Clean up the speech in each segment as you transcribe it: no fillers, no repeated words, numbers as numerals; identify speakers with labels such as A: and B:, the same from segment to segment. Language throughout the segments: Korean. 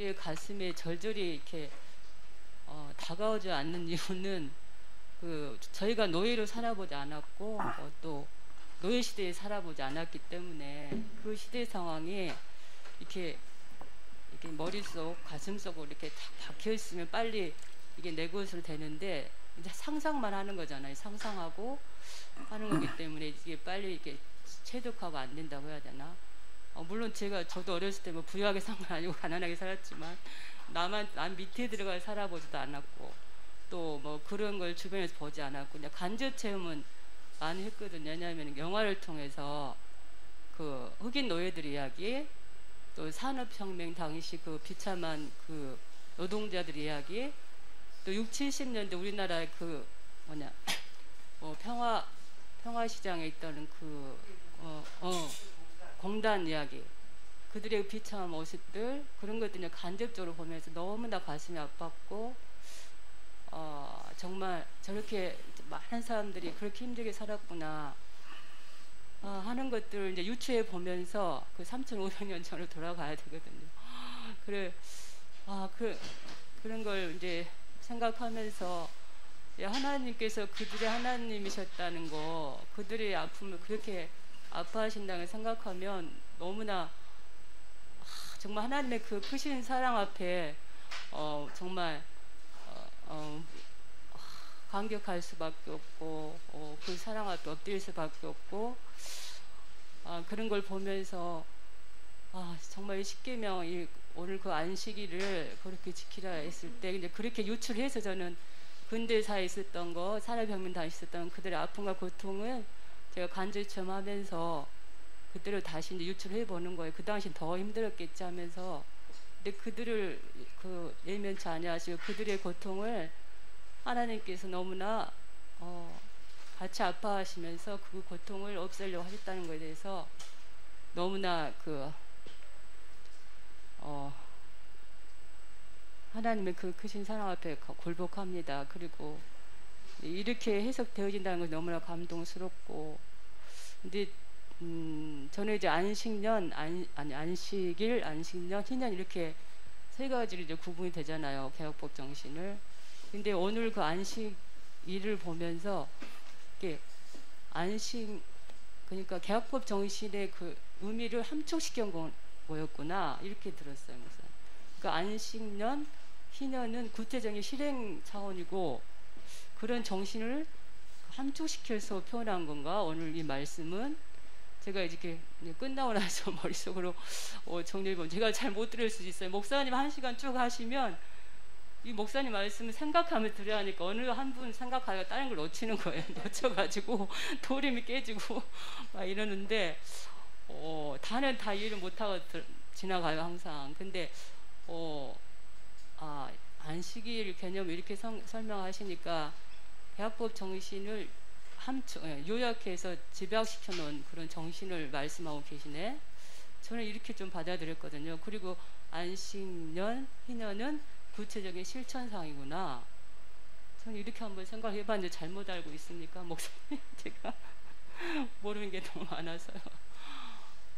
A: 우리의 가슴에 절절히 이렇게 다가오지 않는 이유는 저희가 노예로 살아보지 않았고 또 노예 시대에 살아보지 않았기 때문에 그 시대 상황이 이렇게 머릿속, 가슴속으로 이렇게 딱 박혀 있으면 빨리 이게 내 것으로 되는데 이제 상상만 하는 거잖아요. 상상하고 하는 거기 때문에 이게 빨리 이렇게 체득하고 안 된다고 해야 되나? 물론 저도 어렸을 때 뭐 부유하게 산 건 아니고 가난하게 살았지만 남 밑에 들어가 살아보지도 않았고 또 뭐 그런 걸 주변에서 보지 않았고 그냥 간접 체험은 많이 했거든요. 왜냐하면 영화를 통해서 그 흑인 노예들 이야기 또 산업혁명 당시 그 비참한 그 노동자들 이야기 또 60, 70년대 우리나라의 그 평화시장에 있던 공단 이야기 그들의 비참한 모습들 그런 것들을 간접적으로 보면서 너무나 가슴이 아팠고 정말 저렇게 많은 사람들이 그렇게 힘들게 살았구나 하는 것들을 이제 유추해 보면서 그 3,500년 전으로 돌아가야 되거든요. 그래 그런 걸 이제 생각하면서 하나님께서 그들의 하나님이셨다는 거, 그들의 아픔을 그렇게 아파하신다는 생각하면 너무나 정말 하나님의 그 크신 사랑 앞에 정말 감격할 수밖에 없고 그 사랑 앞에 엎드릴 수밖에 없고 그런 걸 보면서 정말 이 십계명 오늘 그 안식일을 그렇게 지키라 했을 때 근데 그렇게 유출해서 저는 근대사에 있었던 거 산업혁명 당시 있었던 그들의 아픔과 고통을 제가 간접 체험하면서 그들을 다시 이제 유출해 보는 거예요. 그 당시 더 힘들었겠지 하면서 근데 그들을 예면치 아니하시고 그들의 고통을 하나님께서 너무나 같이 아파하시면서 그 고통을 없애려고 하셨다는 것에 대해서 너무나 하나님의 그 크신 사랑 앞에 굴복합니다. 그리고 이렇게 해석되어진다는 것이 너무나 감동스럽고 근데 저는 이제 안식년, 안식일, 안식년, 희년 이렇게 세 가지로 이제 구분이 되잖아요. 개혁법 정신을. 근데 오늘 그 안식일을 보면서 이게 그러니까 개혁법 정신의 그 의미를 함축시킨 거였구나 이렇게 들었어요. 그러니까 안식년, 희년은 구체적인 실행 차원이고 그런 정신을 함축시켜서 표현한 건가? 오늘 이 말씀은 제가 이렇게 끝나고 나서 머릿속으로 정리해보면 제가 잘 못 들을 수 있어요. 목사님 1시간 쭉 하시면 이 목사님 말씀을 생각하며 들어야 하니까 어느 한 분 생각하다가 다른 걸 놓치는 거예요. 놓쳐가지고 도림이 깨지고 막 이러는데 다는 다 이해를 못하고 지나가요 항상. 근데 안식일 개념을 이렇게 설명하시니까 개혁법 정신을 요약해서 집약시켜 놓은 그런 정신을 말씀하고 계시네. 저는 이렇게 좀 받아들였거든요. 그리고 안식년, 희년은 구체적인 실천상이구나. 저는 이렇게 한번 생각해봤는데 잘못 알고 있습니까? 목사님 제가 모르는 게 너무 많아서요.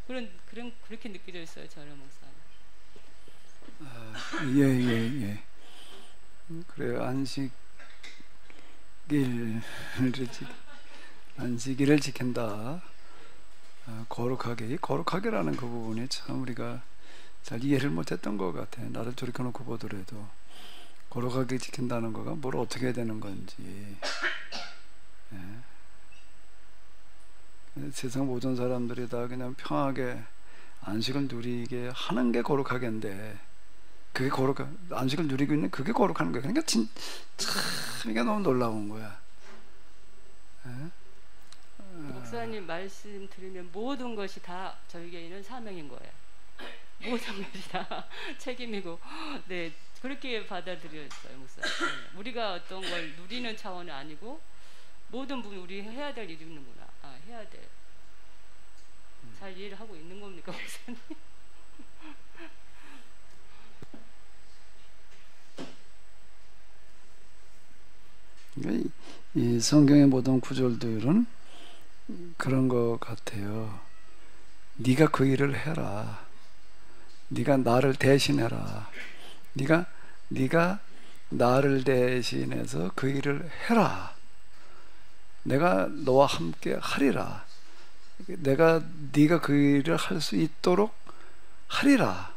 A: 그렇게 느껴져 있어요. 저는 목사님.
B: 예. 그래요. 안식일을 지킨다. 거룩하게라는 그 부분이 참 우리가 잘 이해를 못했던 것 같아요. 나를 돌이켜놓고 보더라도 거룩하게 지킨다는 거가 뭘 어떻게 해야 되는 건지. 예. 세상 모든 사람들이 다 그냥 평하게 안식을 누리게 하는 게 거룩하게인데 그게 안식을 누리고 있는 그게 거룩한 거야. 그러니까 참 이게 너무 놀라운 거야. 예?
A: 목사님 말씀 들으면 모든 것이 다 저에게는 사명인 거예요. 모든 것이 다 책임이고, 네 그렇게 받아들였어요, 목사님. 우리가 어떤 걸 누리는 차원이 아니고 모든 부분 우리 해야 될 일이는구나. 해야 돼. 잘 이해를 하고 있는 겁니까, 목사님?
B: 이 성경의 모든 구절들은 그런 것 같아요. 네가 그 일을 해라. 네가 나를 대신해라. 네가 나를 대신해서 그 일을 해라. 내가 너와 함께 하리라. 네가 그 일을 할 수 있도록 하리라.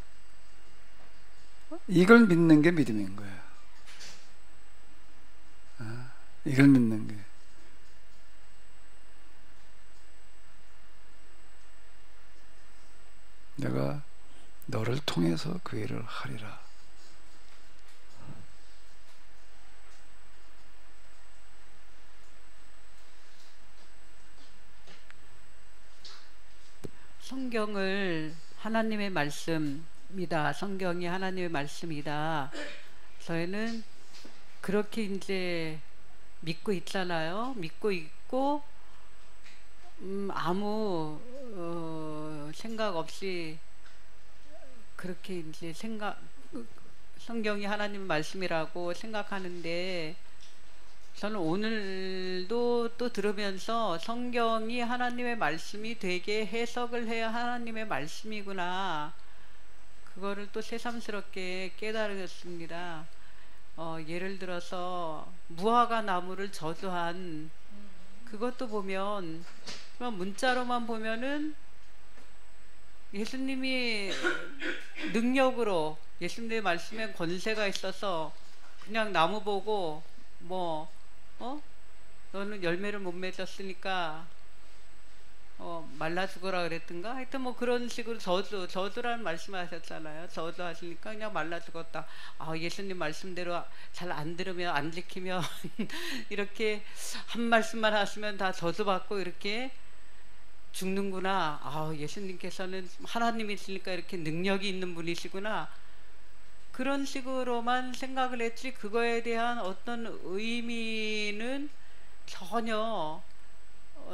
B: 이걸 믿는 게 믿음인 거예요. 이걸 믿는 게. 내가 너를 통해서 그 일을 하리라.
C: 성경을 하나님의 말씀이다. 성경이 하나님의 말씀이다. 저희는 그렇게 이제 믿고 있잖아요. 믿고 있고 아무 생각 없이 그렇게 이제 성경이 하나님의 말씀이라고 생각하는데, 저는 오늘도 또 들으면서 성경이 하나님의 말씀이 되게 해석을 해야 하나님의 말씀이구나, 그거를 또 새삼스럽게 깨달았습니다. 예를 들어서 무화과 나무를 저주한 그것도 보면 그냥 문자로만 보면은 예수님이 능력으로, 예수님의 말씀에 권세가 있어서 그냥 나무 보고 너는 열매를 못 맺었으니까 말라 죽어라 그랬던가, 하여튼 뭐 그런 식으로 저주라는 말씀하셨잖아요. 저주하시니까 그냥 말라 죽었다. 예수님 말씀대로 잘 안 들으면, 안 지키면 이렇게 한 말씀만 하시면 다 저주받고 이렇게 죽는구나. 예수님께서는 하나님이시니까 이렇게 능력이 있는 분이시구나, 그런 식으로만 생각을 했지, 그거에 대한 어떤 의미는 전혀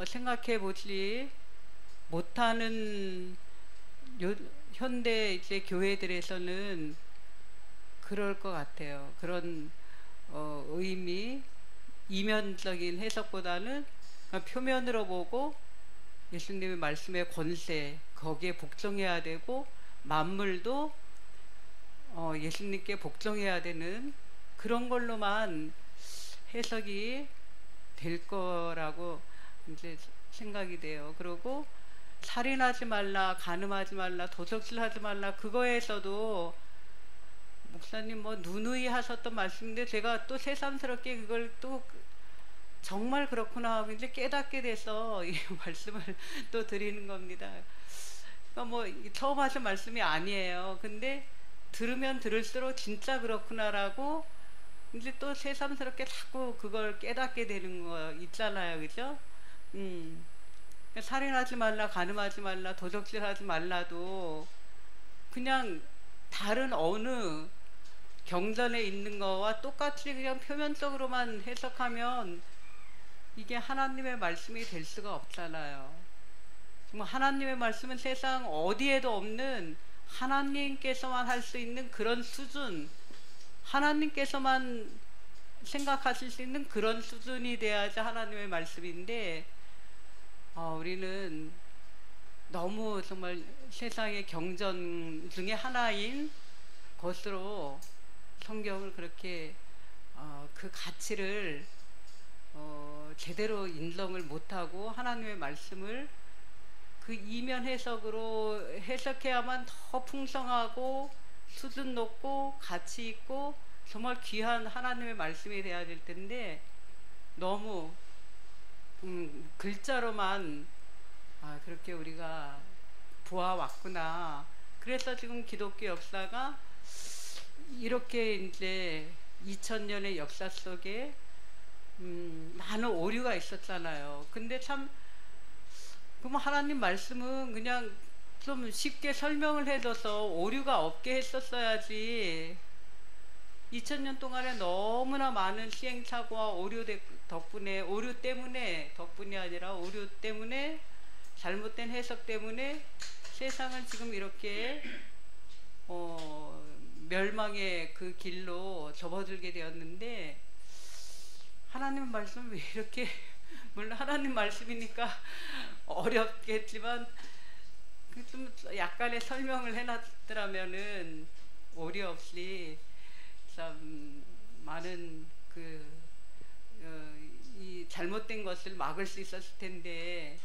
C: 생각해 보지 못하는 현대 이제 교회들에서는 그럴 것 같아요. 그런 의미, 이면적인 해석보다는 그냥 표면으로 보고 예수님의 말씀의 권세, 거기에 복종해야 되고 만물도 예수님께 복종해야 되는 그런 걸로만 해석이 될 거라고 이제 생각이 돼요. 그리고 살인하지 말라, 간음하지 말라, 도적질하지 말라, 그거에서도 목사님 누누이 하셨던 말씀인데, 제가 또 새삼스럽게 그걸 또 정말 그렇구나 하고 이제 깨닫게 돼서 이 말씀을 또 드리는 겁니다. 그러니까 처음 하신 말씀이 아니에요. 근데 들으면 들을수록 진짜 그렇구나라고 이제 또 새삼스럽게 자꾸 그걸 깨닫게 되는 거 있잖아요. 그죠? 살인하지 말라, 간음하지 말라, 도적질하지 말라도 그냥 다른 어느 경전에 있는 거와 똑같이 그냥 표면적으로만 해석하면 이게 하나님의 말씀이 될 수가 없잖아요. 정말 하나님의 말씀은 세상 어디에도 없는, 하나님께서만 할 수 있는 그런 수준, 하나님께서만 생각하실 수 있는 그런 수준이 돼야지 하나님의 말씀인데, 우리는 너무 정말 세상의 경전 중에 하나인 것으로 성경을 그렇게 그 가치를 제대로 인정을 못하고 하나님의 말씀을 그 이면 해석으로 해석해야만 더 풍성하고 수준 높고 가치 있고 정말 귀한 하나님의 말씀이 돼야 될 텐데, 너무 글자로만 그렇게 우리가 보아왔구나. 그래서 지금 기독교 역사가 이렇게 이제 2000년의 역사 속에 많은 오류가 있었잖아요. 근데 참 그럼 하나님 말씀은 그냥 좀 쉽게 설명을 해줘서 오류가 없게 했었어야지, 2000년 동안에 너무나 많은 시행착오와 오류 때문에, 덕분이 아니라 오류 때문에, 잘못된 해석 때문에 세상을 지금 이렇게 멸망의 그 길로 접어들게 되었는데, 하나님 말씀은 왜 이렇게, 물론 하나님 말씀이니까 어렵겠지만 좀 약간의 설명을 해놨더라면은 오류 없이 참 많은 이 잘못된 것을 막을 수 있었을 텐데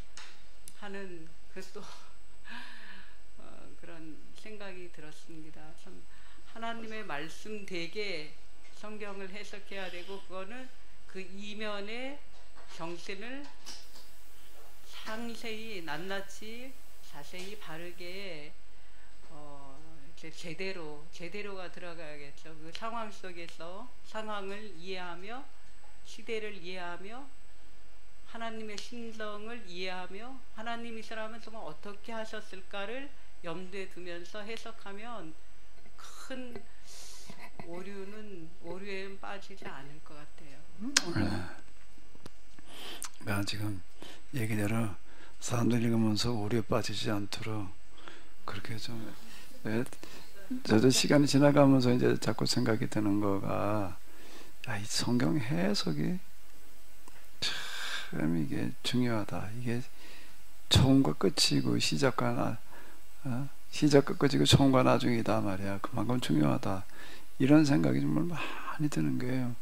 C: 하는 그또 그런 생각이 들었습니다. 참 하나님의 말씀 되게 성경을 해석해야 되고 그거는 그 이면의 정신을 상세히 낱낱이 자세히 바르게 이제 제대로가 들어가야겠죠. 그 상황 속에서 상황을 이해하며 시대를 이해하며 하나님의 심성을 이해하며 하나님이시라면 정말 어떻게 하셨을까를 염두에 두면서 해석하면 큰 오류에는 빠지지 않을 것 같아요.
B: 내가 지금 얘기대로 사람들 읽으면서 오류에 빠지지 않도록 그렇게 좀 저도 시간이 지나가면서 이제 자꾸 생각이 드는 거가 이 성경 해석이 참 이게 중요하다. 이게 처음과 끝이고 시작과 끝이고 처음과 나중이다 말이야. 그만큼 중요하다. 이런 생각이 정말 많이 드는 거예요.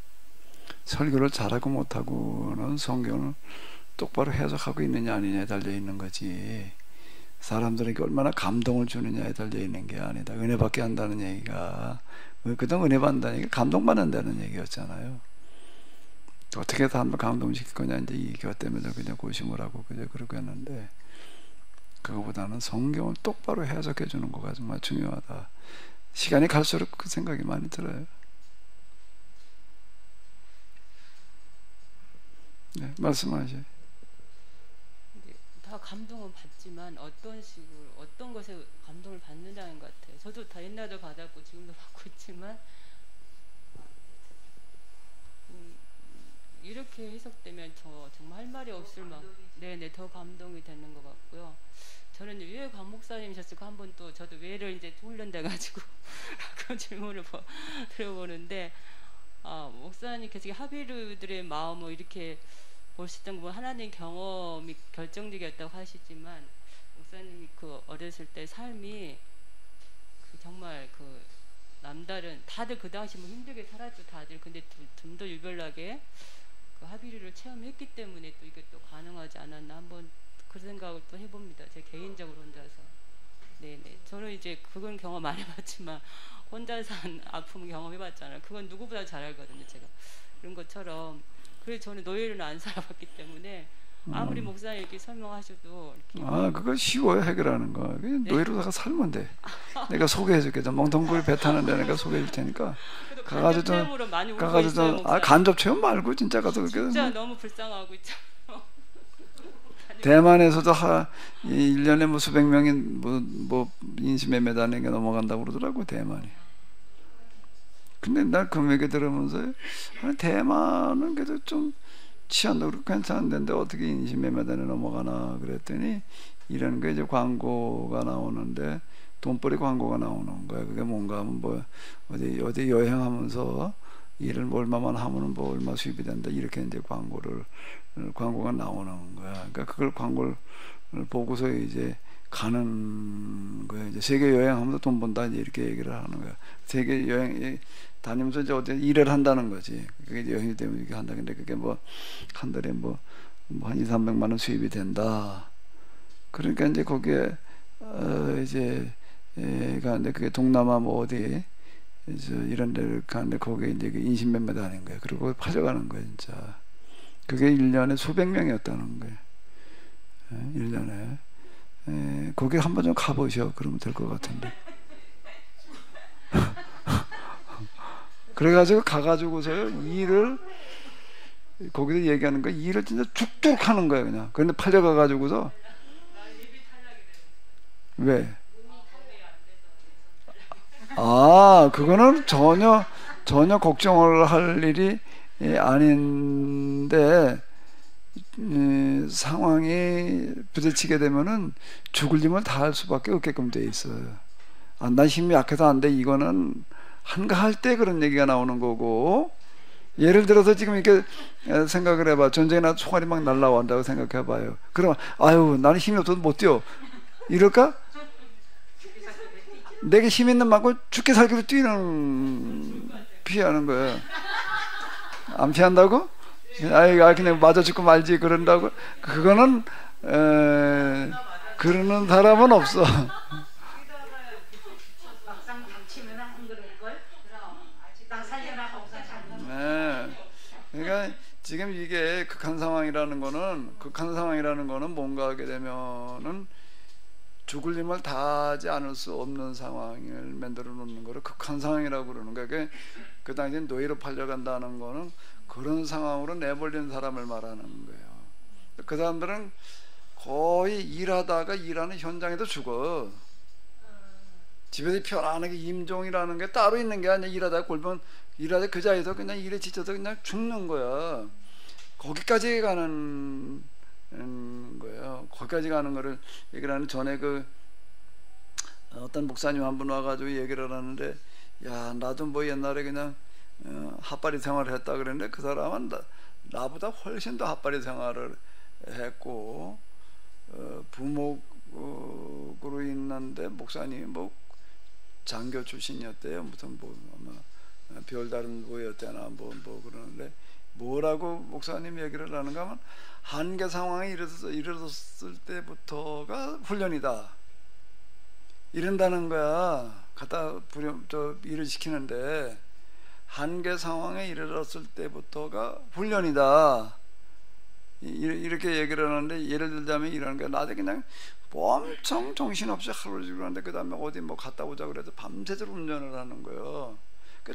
B: 설교를 잘하고 못하고는 성경을 똑바로 해석하고 있느냐 아니냐에 달려 있는 거지. 사람들에게 얼마나 감동을 주느냐에 달려 있는 게 아니다. 은혜받게 한다는 얘기가 그동안 은혜받는다는 얘기가 감동받는다는 얘기였잖아요. 어떻게 사람을 감동시킬 거냐 이제 이것 때문에 그냥 고심을 하고 그냥 그러고 했는데 그거보다는 성경을 똑바로 해석해 주는 거가 정말 중요하다. 시간이 갈수록 그 생각이 많이 들어요. 네, 말씀하세요.
A: 다 감동은 받지만 어떤 식으로 어떤 것에 감동을 받는다는 것 같아요. 저도 다 옛날도 받았고 지금도 받고 있지만 이렇게 해석되면 저 정말 할 말이 없을 만큼 네네 더 감동이 되는 것 같고요. 저는 왜 관 목사님이셨을까 한번 또 저도 왜를 이제 훈련돼 가지고 그 질문을 들어보는데 목사님께서 하비루들의 마음을 이렇게 보셨던 거 보면 하나님 경험이 결정적이었다고 하시지만 목사님이 그 어렸을 때 삶이 정말 남다른 다들 그 당시 뭐 힘들게 살았죠 다들. 근데 좀 더 유별나게 그 하비루를 체험했기 때문에 또 이게 또 가능하지 않았나 한번 그 생각을 또 해봅니다. 제 개인적으로 혼자서. 네네. 저는 이제 그건 경험 안 해봤지만 혼자서 아픔 경험해봤잖아요. 그건 누구보다 잘 알거든요. 제가 그런 것처럼. 그래서 저는 노예를 안 살아봤기 때문에 아무리 목사님 이렇게 설명하셔도 이렇게
B: 그거 쉬워요 해결하는 거. 노예로다가 살면 돼. 내가 소개해줄게. 멍텅구리 배 타는데 내가 소개해줄 테니까. 가가지고
A: 체험으로 많이 울고 있어요.
B: 간접 체험 말고 진짜 가서
A: 진짜 너무 불쌍하고 있잖아요.
B: 대만에서도 1년에 뭐 수백 명이 뭐 인신매매단에 넘어간다고 그러더라고 대만이. 근데 날 그 얘기 들으면서 대만은 그래도 좀 치안도 그렇고 괜찮은데 어떻게 인신매매단에 넘어가나 그랬더니 이런 게 이제 광고가 나오는데 돈벌이 광고가 나오는 거야. 그게 뭔가 하면 뭐 어디 여행하면서 일을 뭐 얼마만 하면은 뭐 얼마 수입이 된다 이렇게 이제 광고가 나오는 거야. 그러니까 그걸 광고를 보고서 이제 가는 거야. 이제 세계 여행하면서 돈 번다 이렇게 얘기를 하는 거야. 세계 여행 다니면서 이제 어디 일을 한다는 거지. 그게 여행이 되면 이렇게 한다. 근데 그게 뭐 한 달에 뭐 한 200~300만 원 수입이 된다. 그러니까 이제 거기에 이제 가는데 그게 동남아 뭐 어디 이런 데를 가는데 거기에 이제 인신매매도 하는 거야. 그리고 팔려가는 거야 진짜. 그게 1년에 수백 명이었다는 거예요. 1년에. 거기 한번 좀 가보셔. 그러면 될 것 같은데. 그래가지고 가가지고서 일을 거기서 얘기하는 거 일을 진짜 쭉쭉 하는 거야 그냥. 그런데 팔려가가지고서 왜? 그거는 전혀 걱정을 할 일이 아닌데 상황이 부딪히게 되면은 죽을 힘을 다할 수밖에 없게끔 돼 있어요. 난 힘이 약해서 안 돼. 이거는 한가할 때 그런 얘기가 나오는 거고, 예를 들어서 지금 이렇게 생각을 해봐. 전쟁에 나서 총알이 막 날라온다고 생각해봐요. 그러면 나는 힘이 없어서 못 뛰어 이럴까? 내게 힘 있는 만큼 죽게 살기로 뛰는 피하는 거예요. 안 피한다고? 그냥 맞아 죽고 말지 그런다고? 그거는 그러는 사람은 없어. 네. 그러니까 지금 이게 극한 상황이라는 거는 뭔가 하게 되면은 죽을 힘을 다하지 않을 수 없는 상황을 만들어 놓는 거를 극한 상황이라고 그러는 거예요. 그 당시에 노예로 팔려간다는 거는 그런 상황으로 내몰린 사람을 말하는 거예요. 그 사람들은 거의 일하다가 일하는 현장에도 죽어. 집에서 편안하게 임종이라는 게 따로 있는 게 아니야. 일하다 그 자리에서 그냥 일에 지쳐서 그냥 죽는 거야. 거기까지 가는 거예요. 거기까지 가는 거를 얘기를 하는 전에 어떤 목사님 한 분 와가지고 얘기를 하는데, 야, 나도 뭐 옛날에 그냥 핫바리 생활을 했다 그랬는데 그 사람은 나보다 훨씬 더 핫바리 생활을 했고, 부목으로 있는데 목사님이 뭐 장교 출신이었대요. 무슨 뭐 아마 별다른 부였대나 뭐 그러는데, 뭐라고 목사님 얘기를 하는가 하면 한계 상황에 이르렀을 때부터가 훈련이다 이런다는 거야. 갖다 일을 시키는데 한계 상황에 이르렀을 때부터가 훈련이다 이렇게 얘기를 하는데, 예를 들자면 이러는 거야. 나도 그냥 엄청 정신없이 하루 종일 하는데 그 다음에 어디 뭐 갔다 오자 그래서 밤새도록 운전을 하는 거예요.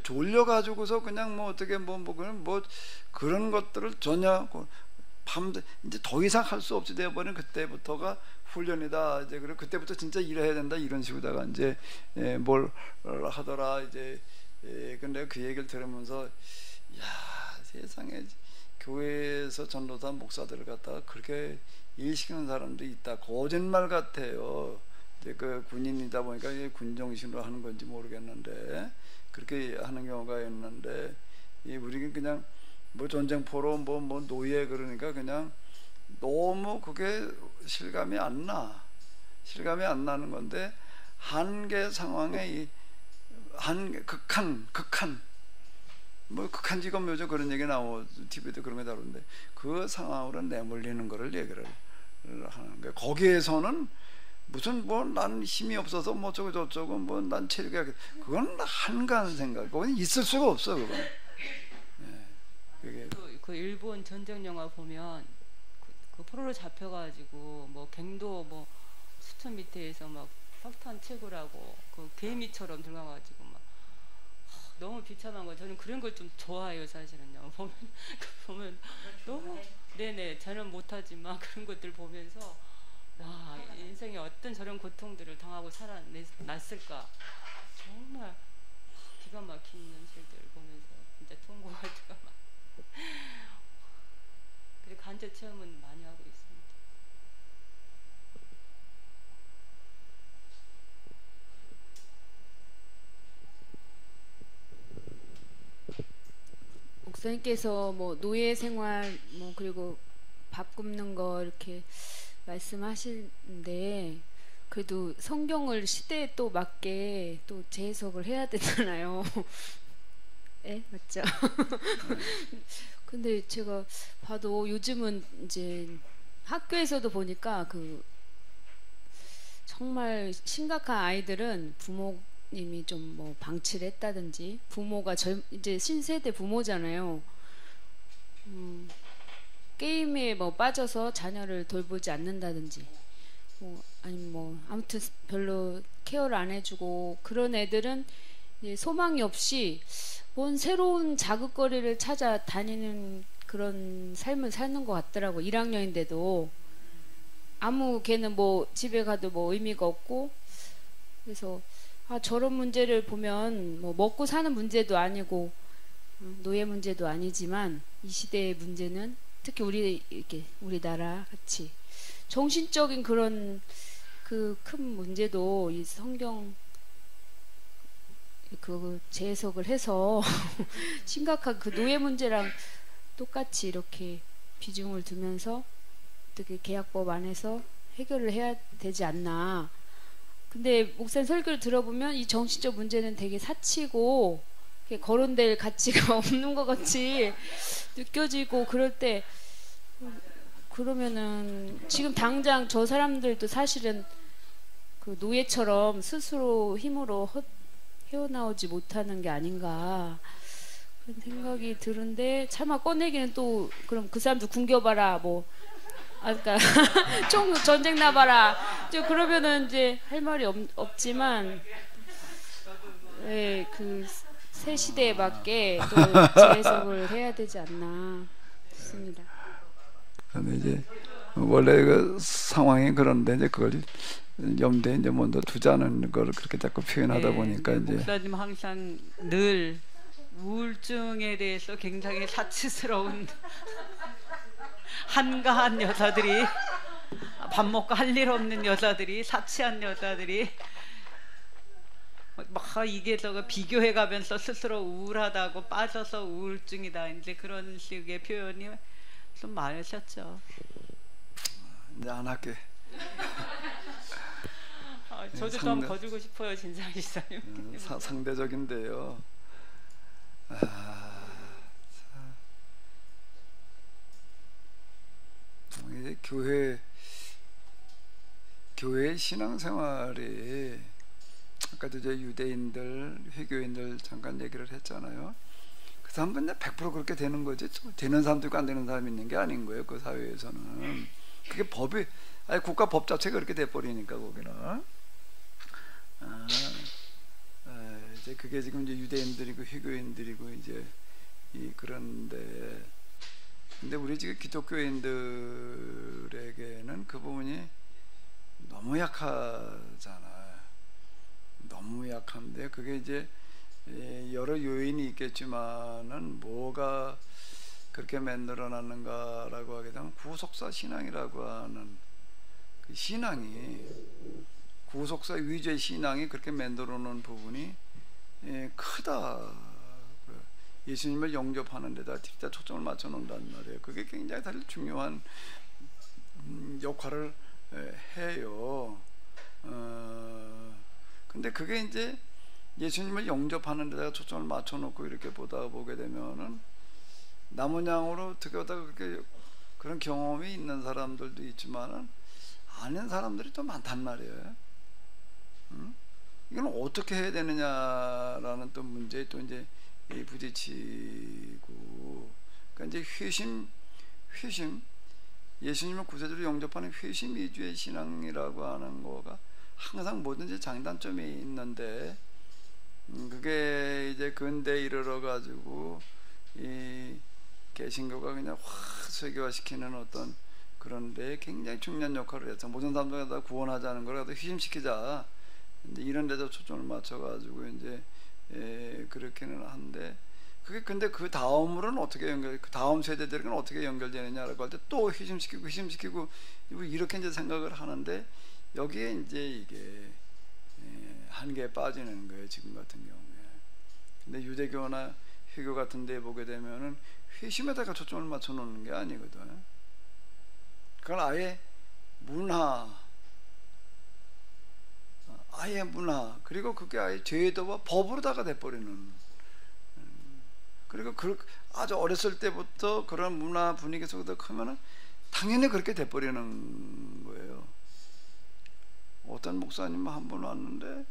B: 졸려가지고서 그냥 뭐 어떻게 뭐 그런 것들을 전혀 이제 더 이상 할 수 없이 되어버린 그때부터가 훈련이다. 이제 그리고 그때부터 진짜 일해야 된다 이런 식으로다가 이제 뭘 하더라. 이제 근데 그 얘기를 들으면서, 야, 세상에 교회에서 전도사 목사들을 갖다가 그렇게 일시키는 사람도 있다. 거짓말 같아요. 이제 그 군인이다 보니까 군 정신으로 하는 건지 모르겠는데 그렇게 하는 경우가 있는데, 우리는 그냥 뭐 전쟁포로 뭐 노예 그러니까 그냥 너무 그게 실감이 안 나는 건데, 한계 상황에 극한 뭐 극한 직업 묘죠 그런 얘기 나오고 TV도 그런 거 다루는데, 그 상황으로 내몰리는 거를 얘기를 하는 거예요. 거기에서는 무슨 뭐 난 힘이 없어서 뭐 저쩌고 뭐 난 체력이, 그건 한가한 생각, 그건 있을 수가 없어. 그건
A: 그 일본 전쟁 영화 보면 그 포로로 잡혀가지고 뭐 갱도 뭐 수천 밑에서 막 석탄 채굴하고 그 개미처럼 들어가가지고 막 너무 비참한 거. 저는 그런 걸 좀 좋아해요 사실은요. 보면 너무 네네 저는 못하지만 그런 것들 보면서 와, 인생에 어떤 저런 고통들을 당하고 살아났을까. 정말 기가 막힌 현실들 보면서 진짜 통곡할 때가 막. 그리고 간접 체험은 많이 하고 있습니다.
D: 목사님께서 뭐 노예 생활 뭐 그리고 밥 굽는 거 이렇게 말씀하시는데, 그래도 성경을 시대에 또 맞게 또 재해석을 해야 되잖아요. 예, 맞죠? 근데 제가 봐도 요즘은 이제 학교에서도 보니까 그 정말 심각한 아이들은 부모님이 좀 뭐 방치를 했다든지, 부모가 이제 신세대 부모잖아요. 게임에 뭐 빠져서 자녀를 돌보지 않는다든지, 아니면 뭐 아무튼 별로 케어를 안 해주고, 그런 애들은 소망이 없이 뭔 새로운 자극거리를 찾아 다니는 그런 삶을 사는 것 같더라고. 1학년인데도 걔는 뭐 집에 가도 뭐 의미가 없고. 그래서 저런 문제를 보면 뭐 먹고 사는 문제도 아니고 노예 문제도 아니지만, 이 시대의 문제는 특히 우리나라 같이 정신적인 그런 그 큰 문제도 이 성경 그 재해석을 해서 심각한 그 노예 문제랑 똑같이 이렇게 비중을 두면서 어떻게 계약법 안에서 해결을 해야 되지 않나. 근데 목사님 설교를 들어보면 이 정신적 문제는 되게 사치고 거론될 가치가 없는 것 같이 느껴지고 그럴 때 그러면은 지금 당장 저 사람들도 사실은 그 노예처럼 스스로 힘으로 헤어나오지 못하는 게 아닌가 그런 생각이 드는데 차마 꺼내기는 또 그럼 그 사람도 굶겨봐라 뭐 아까 총 전쟁 나봐라 이제 그러면은 이제 할 말이 없지만 네, 그 새 시대에 맞게 또 재해석을 해야 되지 않나 싶습니다.
B: 근데 이제 원래 그 상황이 그런데 이제 그걸 염두에 이제 먼저 두자는 걸 그렇게 자꾸 표현하다
C: 네,
B: 보니까 이제
C: 목사님 항상 늘 우울증에 대해서 굉장히 사치스러운 한가한 여자들이 밥 먹고 할 일 없는 여자들이 사치한 여자들이 막 이게 저거 비교해가면서 스스로 우울하다고 빠져서 우울증이다 이제 그런 식의 표현이 좀 많으셨죠.
B: 이제 안 할게.
A: 저도 좀 거주고 싶어요, 진상 집사님.
B: 상대적인데요. 이제 교회 신앙생활이 아까도 이제 유대인들, 회교인들 잠깐 얘기를 했잖아요. 그 사람은 100% 그렇게 되는 거지. 되는 사람도 있고 안 되는 사람이 있는 게 아닌 거예요. 그 사회에서는 그게 법이 국가 법 자체가 그렇게 돼버리니까 거기는. 이제 그게 지금 이제 유대인들이고 회교인들이고 이제 그런데 근데 우리 지금 기독교인들에게는 그 부분이 너무 약하잖아. 너무 약한데 그게 이제 여러 요인이 있겠지만은 뭐가 그렇게 만들어놨는가라고 하게 되면 구속사 신앙이라고 하는 그 신앙이 구속사 위주의 신앙이 그렇게 만들어놓은 부분이 크다. 예수님을 영접하는 데다 진짜 초점을 맞춰 놓는단 말이에요. 그게 굉장히 사실 중요한 역할을 해요. 근데 그게 이제 예수님을 영접하는 데다가 초점을 맞춰 놓고 이렇게 보게 되면은 남은 양으로 어떻게 하다가 그렇게 그런 경험이 있는 사람들도 있지만은 아닌 사람들이 또 많단 말이에요. 이건 어떻게 해야 되느냐라는 또 문제에 또 이제 부딪히고, 그러니까 이제 회심, 예수님을 구세주로 영접하는 회심 위주의 신앙이라고 하는 거가 항상 뭐든지 장단점이 있는데, 그게 이제 근대에 이르러 가지고 이 개신교가 그냥 확 세계화시키는 어떤 그런데 굉장히 중요한 역할을 해서 모든 사람들 다 구원하자는 걸 갖다 회심시키자, 이제 이런 데서 초점을 맞춰가지고 이제 그렇게는 한데, 그게 근데 그 다음으로는 어떻게 그 다음 세대들은 어떻게 연결되느냐라고 할 때 또 회심시키고 이렇게 이제 생각을 하는데, 여기에 이제 이게 한계에 빠지는 거예요, 지금 같은 경우에. 근데 유대교나 회교 같은 데 보게 되면은 회심에다가 초점을 맞춰 놓는 게 아니거든. 그건 아예 문화, 그리고 그게 아예 제도와 법으로다가 돼버리는. 그리고 아주 어렸을 때부터 그런 문화 분위기 속에서 크면은 당연히 그렇게 돼버리는 거예요. 어떤 목사님 한 분 왔는데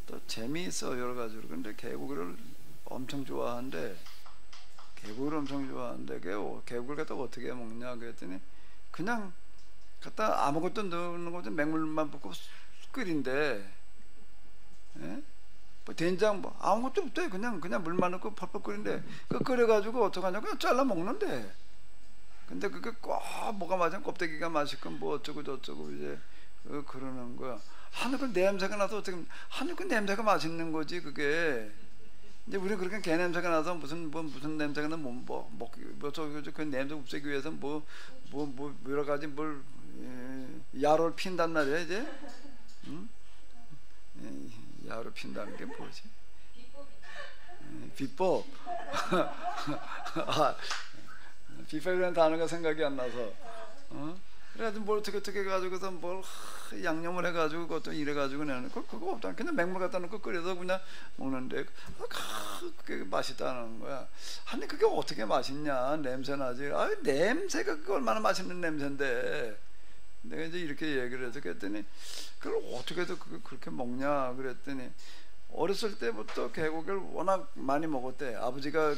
B: 또 재미있어 여러 가지로. 근데 개구리를 엄청 좋아하는데 개구리를 갖다 어떻게 먹냐 그랬더니 그냥 갖다 아무것도 넣는 거지 맹물만 붓고 끓인데, 예? 뭐 된장 뭐 아무것도 없대. 그냥 물만 넣고 펄펄 끓인데 그 끓여가지고 어떡하냐고 그냥 잘라 먹는데. 근데 그게 꼭 뭐가 맞으면 껍데기가 맛있고 뭐 어쩌고 저쩌고 이제 그러는 거야. 그 냄새가 나서 어떻게 그 냄새가 맛있는 거지 그게. 이제 우리는 그렇게 개 냄새가 나서 무슨 냄새가 나면 그 냄새 없애기 위해서 뭐 여러 가지 뭘 야로를 핀단 말이야 이제. 야로 핀다는 게 뭐지? 비법. 비법이라는 단어가 생각이 안 나서. 그래가지고 뭘 어떻게 해가지고서 뭘 양념을 해가지고 그것도 이래가지고 내는 그거 없다. 그냥 맹물 갖다 놓고 끓여서 그냥 먹는데 그게 맛있다는 거야. 아니 그게 어떻게 맛있냐? 냄새 나지. 아 냄새가 그게 얼마나 맛있는 냄새인데. 내가 이제 이렇게 얘기를 해서 그랬더니 그걸 어떻게 해도 그렇게 먹냐 그랬더니 어렸을 때부터 개고기를 워낙 많이 먹었대. 아버지가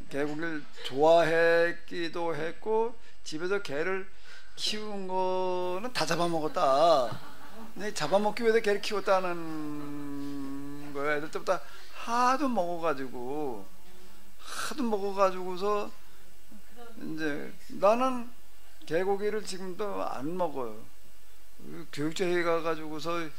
B: 개고기를 좋아했기도 했고 집에서 개를 키운 거는 다 잡아먹었다. 근데 잡아먹기 위해서 개를 키웠다는 거야. 애들 때부터 하도 먹어가지고서 이제 나는 개고기를 지금도 안 먹어요. 교육자회 가가지고서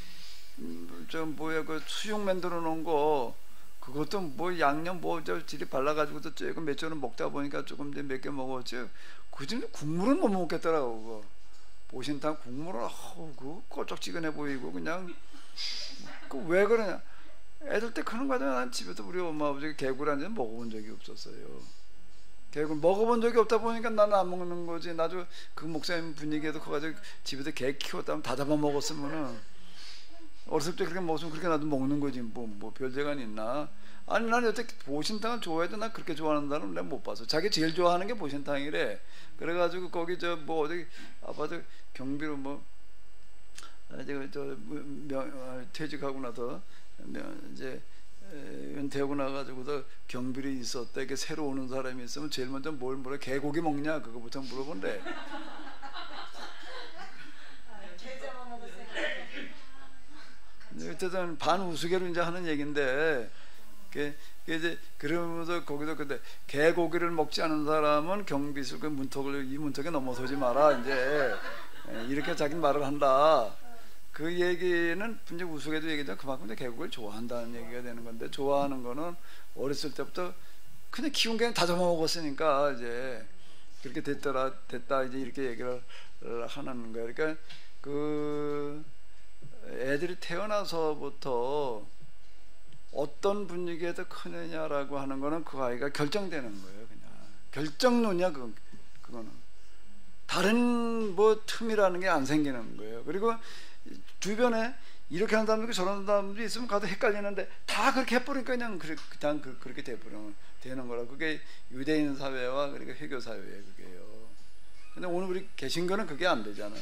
B: 저 뭐야 그 수육 만들어 놓은 거 그것도 뭐 양념 뭐 저 질이 발라가지고도 조금 몇 조는 먹다 보니까 조금 이제 몇 개 먹었지. 그중 국물은 못 먹겠더라고. 그거 보신탕 국물은 그거 꼴쩍지근해 보이고 그냥 그 왜 그러냐. 애들 때 크는 과정에 난 집에서 우리 엄마 아버지가 개구리 한 잔 먹어본 적이 없었어요. 개구 먹어본 적이 없다 보니까 나는 안 먹는 거지. 나도 그 목사님 분위기에도 커가지고 집에서 개 키웠다면 다 잡아 먹었으면은 어렸을 때 그렇게 먹었으면 그렇게 나도 먹는 거지. 뭐 별재간이 있나. 아니 난 여태 보신탕을 좋아해도 난 그렇게 좋아하는 사람은 내가 못 봤어. 자기 제일 좋아하는 게 보신탕이래. 그래가지고 거기 저 뭐 어디 아파트 경비로 뭐 퇴직하고 나서 이제 은퇴하고 나가지고도 경비로 있었대. 이게 새로 오는 사람이 있으면 제일 먼저 뭘 물어. 개고기 먹냐 그거부터 물어본대. 어쨌든 반우스개로 이제 하는 얘긴데 이제 그러면서 거기서 근데 개고기를 먹지 않은 사람은 경비실 그 이 문턱에 넘어서지 마라 이제 이렇게 자기 말을 한다. 그 얘기는 이제 우스개도 얘기죠. 그만큼 이제 개고기를 좋아한다는 얘기가 되는 건데 좋아하는 거는 어렸을 때부터 그냥 키운 게 다 잡아먹었으니까 이제 그렇게 됐다 이제 이렇게 얘기를 하는 거예요. 그러니까 그 애들이 태어나서부터 어떤 분위기에서 크느냐라고 하는 거는 그 아이가 결정되는 거예요. 그냥 결정론이야 그거는. 다른 뭐 틈이라는 게 안 생기는 거예요. 그리고 주변에 이렇게 하는 사람도 저런 사람도 있으면 가도 헷갈리는데 다 그렇게 해버리니까 그냥 그렇게 되는 거라. 그게 유대인 사회와 그러니까 회교 사회예요. 그게요. 근데 오늘 우리 계신 거는 그게 안 되잖아.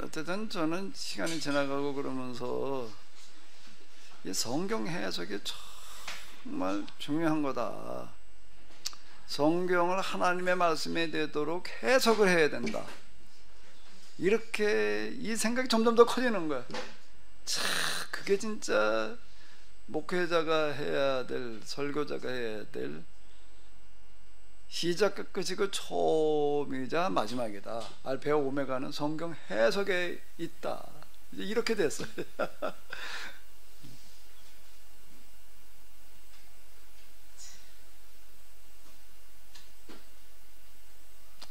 B: 어쨌든 저는 시간이 지나가고 그러면서 이 성경 해석이 정말 중요한 거다. 성경을 하나님의 말씀에 되도록 해석을 해야 된다. 이렇게 이 생각이 점점 더 커지는 거야. 참 그게 진짜 목회자가 해야 될, 설교자가 해야 될 시작과 끝이 그 처음이자 마지막이다. 알파와 오메가는 성경 해석에 있다. 이제 이렇게 됐어요.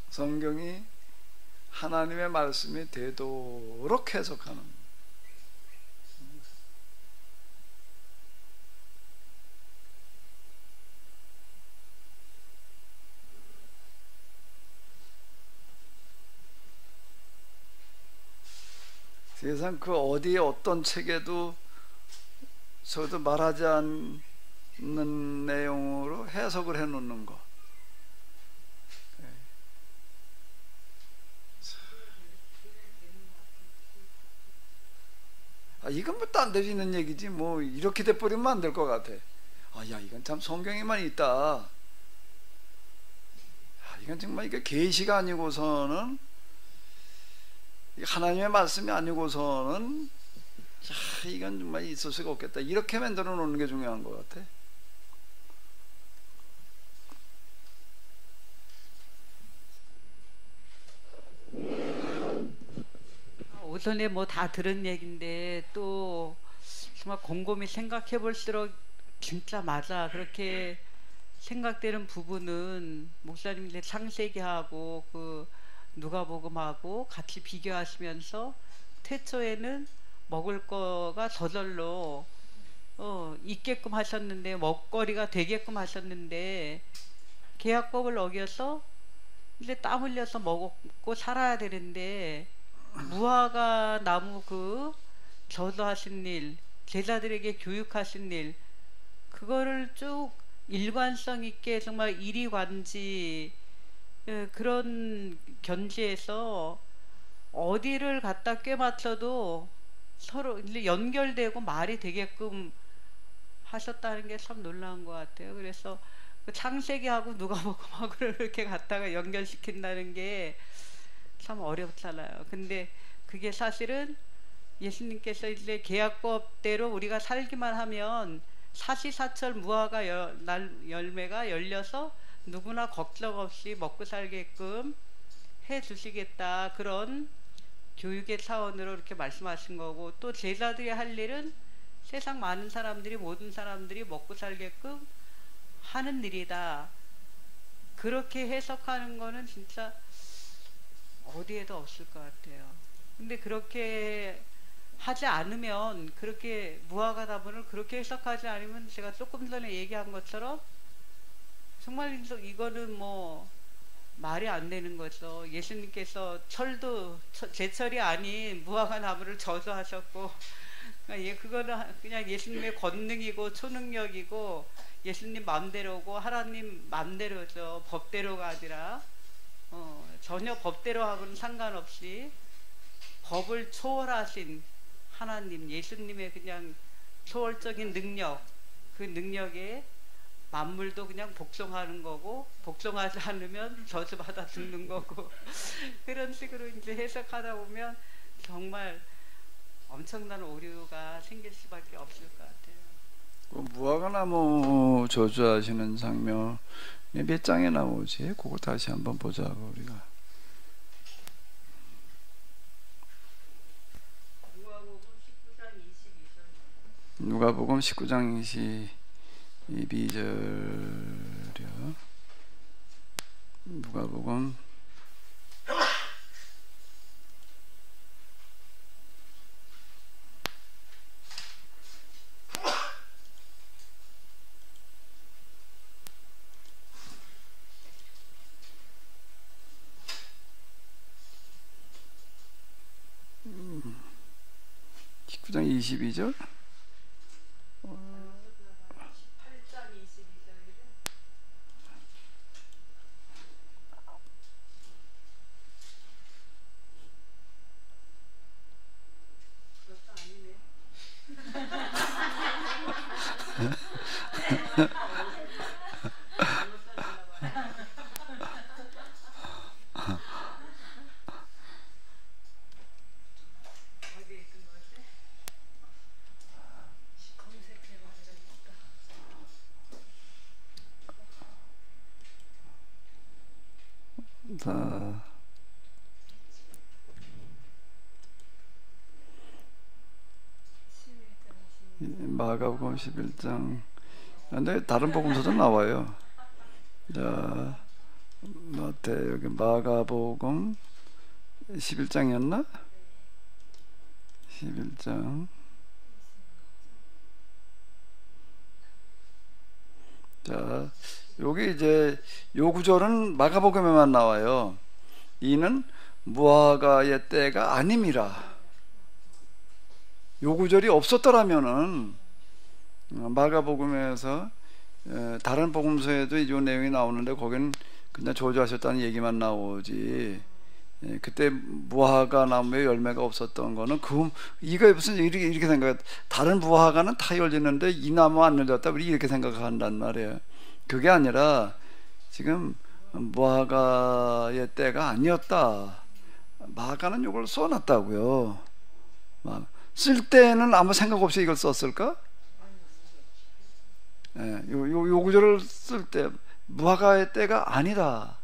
B: 성경이 하나님의 말씀이 되도록 해석하는. 세상 그 어디에 어떤 책에도 저도 말하지 않는 내용으로 해석을 해놓는 거. 이건 뭐 딴 데 있는 얘기지 뭐 이렇게 돼버리면 안 될 것 같아. 야 이건 참 성경에만 있다. 이건 정말 이게 계시가 아니고서는 하나님의 말씀이 아니고서는 이건 정말 있을 수가 없겠다. 이렇게 만들어 놓는 게 중요한 것 같아.
C: 오전에 뭐 다 들은 얘기인데 또 정말 곰곰이 생각해 볼수록 진짜 맞아. 그렇게 생각되는 부분은 목사님 이제 창세기하고 그 누가복음하고 같이 비교하시면서 태초에는 먹을 거가 저절로 있게끔 하셨는데, 먹거리가 되게끔 하셨는데, 계약법을 어겨서 이제 땀 흘려서 먹고 살아야 되는데, 무화과 나무 그 저주하신 일, 제자들에게 교육하신 일, 그거를 쭉 일관성 있게 정말 일이관지 그런 견지에서 어디를 갖다 꿰맞춰도 서로 이제 연결되고 말이 되게끔 하셨다는 게 참 놀라운 것 같아요. 그래서 그 창세기하고 누가복음하고를 이렇게 갖다가 연결시킨다는 게 참 어렵잖아요. 근데 그게 사실은 예수님께서 이제 계약법대로 우리가 살기만 하면 사시사철 무화과 열매가 열려서 누구나 걱정 없이 먹고 살게끔 해 주시겠다, 그런 교육의 차원으로 이렇게 말씀하신 거고, 또 제자들이 할 일은 세상 많은 사람들이, 모든 사람들이 먹고 살게끔 하는 일이다, 그렇게 해석하는 거는 진짜 어디에도 없을 것 같아요. 근데 그렇게 하지 않으면, 그렇게 무화과 나무를 그렇게 해석하지 않으면, 제가 조금 전에 얘기한 것처럼 정말 이거는 뭐 말이 안 되는 거죠. 예수님께서 철도 제철이 아닌 무화과 나무를 저주하셨고, 그거는 그냥 예수님의 권능이고 초능력이고 예수님 마음대로고 하나님 마음대로죠. 법대로가 아니라 전혀 법대로하고는 상관없이 법을 초월하신 하나님, 예수님의 그냥 초월적인 능력, 그 능력에 만물도 그냥 복종하는 거고, 복종하지 않으면 저주받아 죽는 거고 그런 식으로 이제 해석하다 보면 정말 엄청난 오류가 생길 수밖에 없을 것 같아요.
B: 그 무화과 나무 저주하시는 장면 몇 장에 나오지? 그거 다시 한번 보자고 우리가. 누가복음 19장 22절이요. 누가복음 19장 22절. 자, 마가복음 11장. 근데 다른 복음서도 나와요. 자, 여기 마가복음 11장이었나? 11장. 자, 여기 이제 요 구절은 마가복음에만 나와요. 이는 무화과의 때가 아님이라. 요 구절이 없었더라면은 마가복음에서 다른 복음서에도 이 내용이 나오는데 거기는 그냥 저주하셨다는 얘기만 나오지. 그때 무화과 나무에 열매가 없었던 거는 이거 무슨 이렇게 생각해. 다른 무화과는 다 열리는데 이 나무 안 열렸다, 우리 이렇게 생각한단 말이에요. 그게 아니라 지금 무화과의 때가 아니었다. 마가는 이걸 써놨다고요. 쓸 때는 아무 생각 없이 이걸 썼을까? 요 구절을 쓸 때 무화과의 때가 아니다.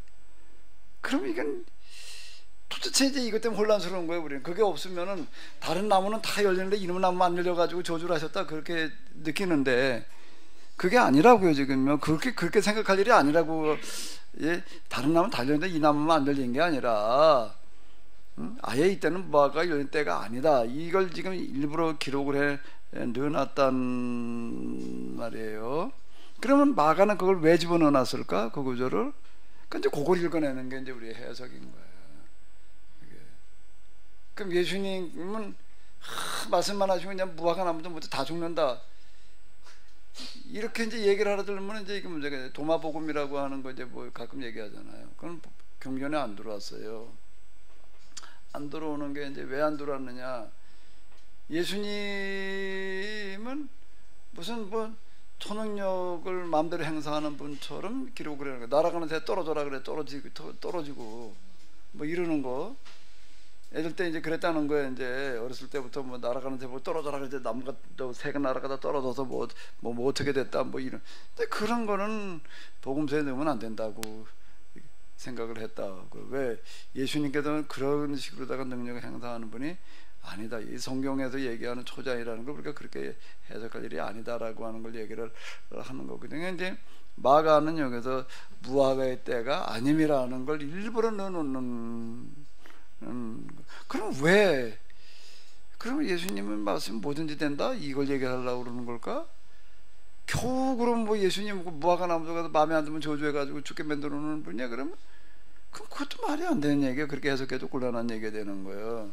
B: 그럼 이건 도대체 이제 이것 때문에 혼란스러운 거예요. 우리는 그게 없으면은 다른 나무는 다 열리는데 이놈 나무만 안 열려가지고 저주를 하셨다, 그렇게 느끼는데, 그게 아니라고요. 지금요. 그렇게 생각할 일이 아니라고. 예, 다른 나무는 달렸는데 이 나무만 안 달린 게 아니라, 아예 이때는 무화과가 열린 때가 아니다. 이걸 지금 일부러 기록을 해 넣어놨단 말이에요. 그러면 마가는 그걸 왜 집어넣어놨을까? 그 구절을. 근데 그걸 읽어내는 게 이제 우리의 해석인 거예요. 그럼 예수님은 말씀만 하시고 그냥 무화과 나무도 모두 다 죽는다. 이렇게 이제 얘기를 하려 들으면 이제 이게 문제가 도마복음이라고 하는 거 이제 뭐 가끔 얘기하잖아요. 그건 경전에 안 들어왔어요. 안 들어오는 게 이제 왜 안 들어왔느냐? 예수님은 무슨 뭐 초능력을 마음대로 행사하는 분처럼 기록을 하는 거. 날아가는 새 떨어져라 그래 떨어지고 뭐 이러는 거. 애들 때 이제 그랬다는 거예요. 이제 어렸을 때부터 뭐 날아가는 새 보고 떨어져라 그래 나무가 또 새가 날아가다 떨어져서 뭐 어떻게 됐다 뭐 이런. 근데 그런 거는 복음서에 넣으면 안 된다고 생각을 했다. 왜 예수님께서는 그런 식으로다가 능력을 행사하는 분이 아니다. 이 성경에서 얘기하는 초자이라는 걸 우리가 그렇게 해석할 일이 아니다라고 하는 걸 얘기를 하는 거거든요. 이제 마가는 여기서 무화과의 때가 아님이라는 걸 일부러 넣어놓는. 그럼 왜? 그럼 예수님은 말씀 뭐든지 된다? 이걸 얘기하려고 그러는 걸까? 겨우 그럼 뭐 예수님 무화과 나무도 가서 마음에 안 들면 저주해가지고 죽게 만들어 놓는 분이야? 그러면 그것도 말이 안 되는 얘기야. 그렇게 해석해도 곤란한 얘기가 되는 거예요.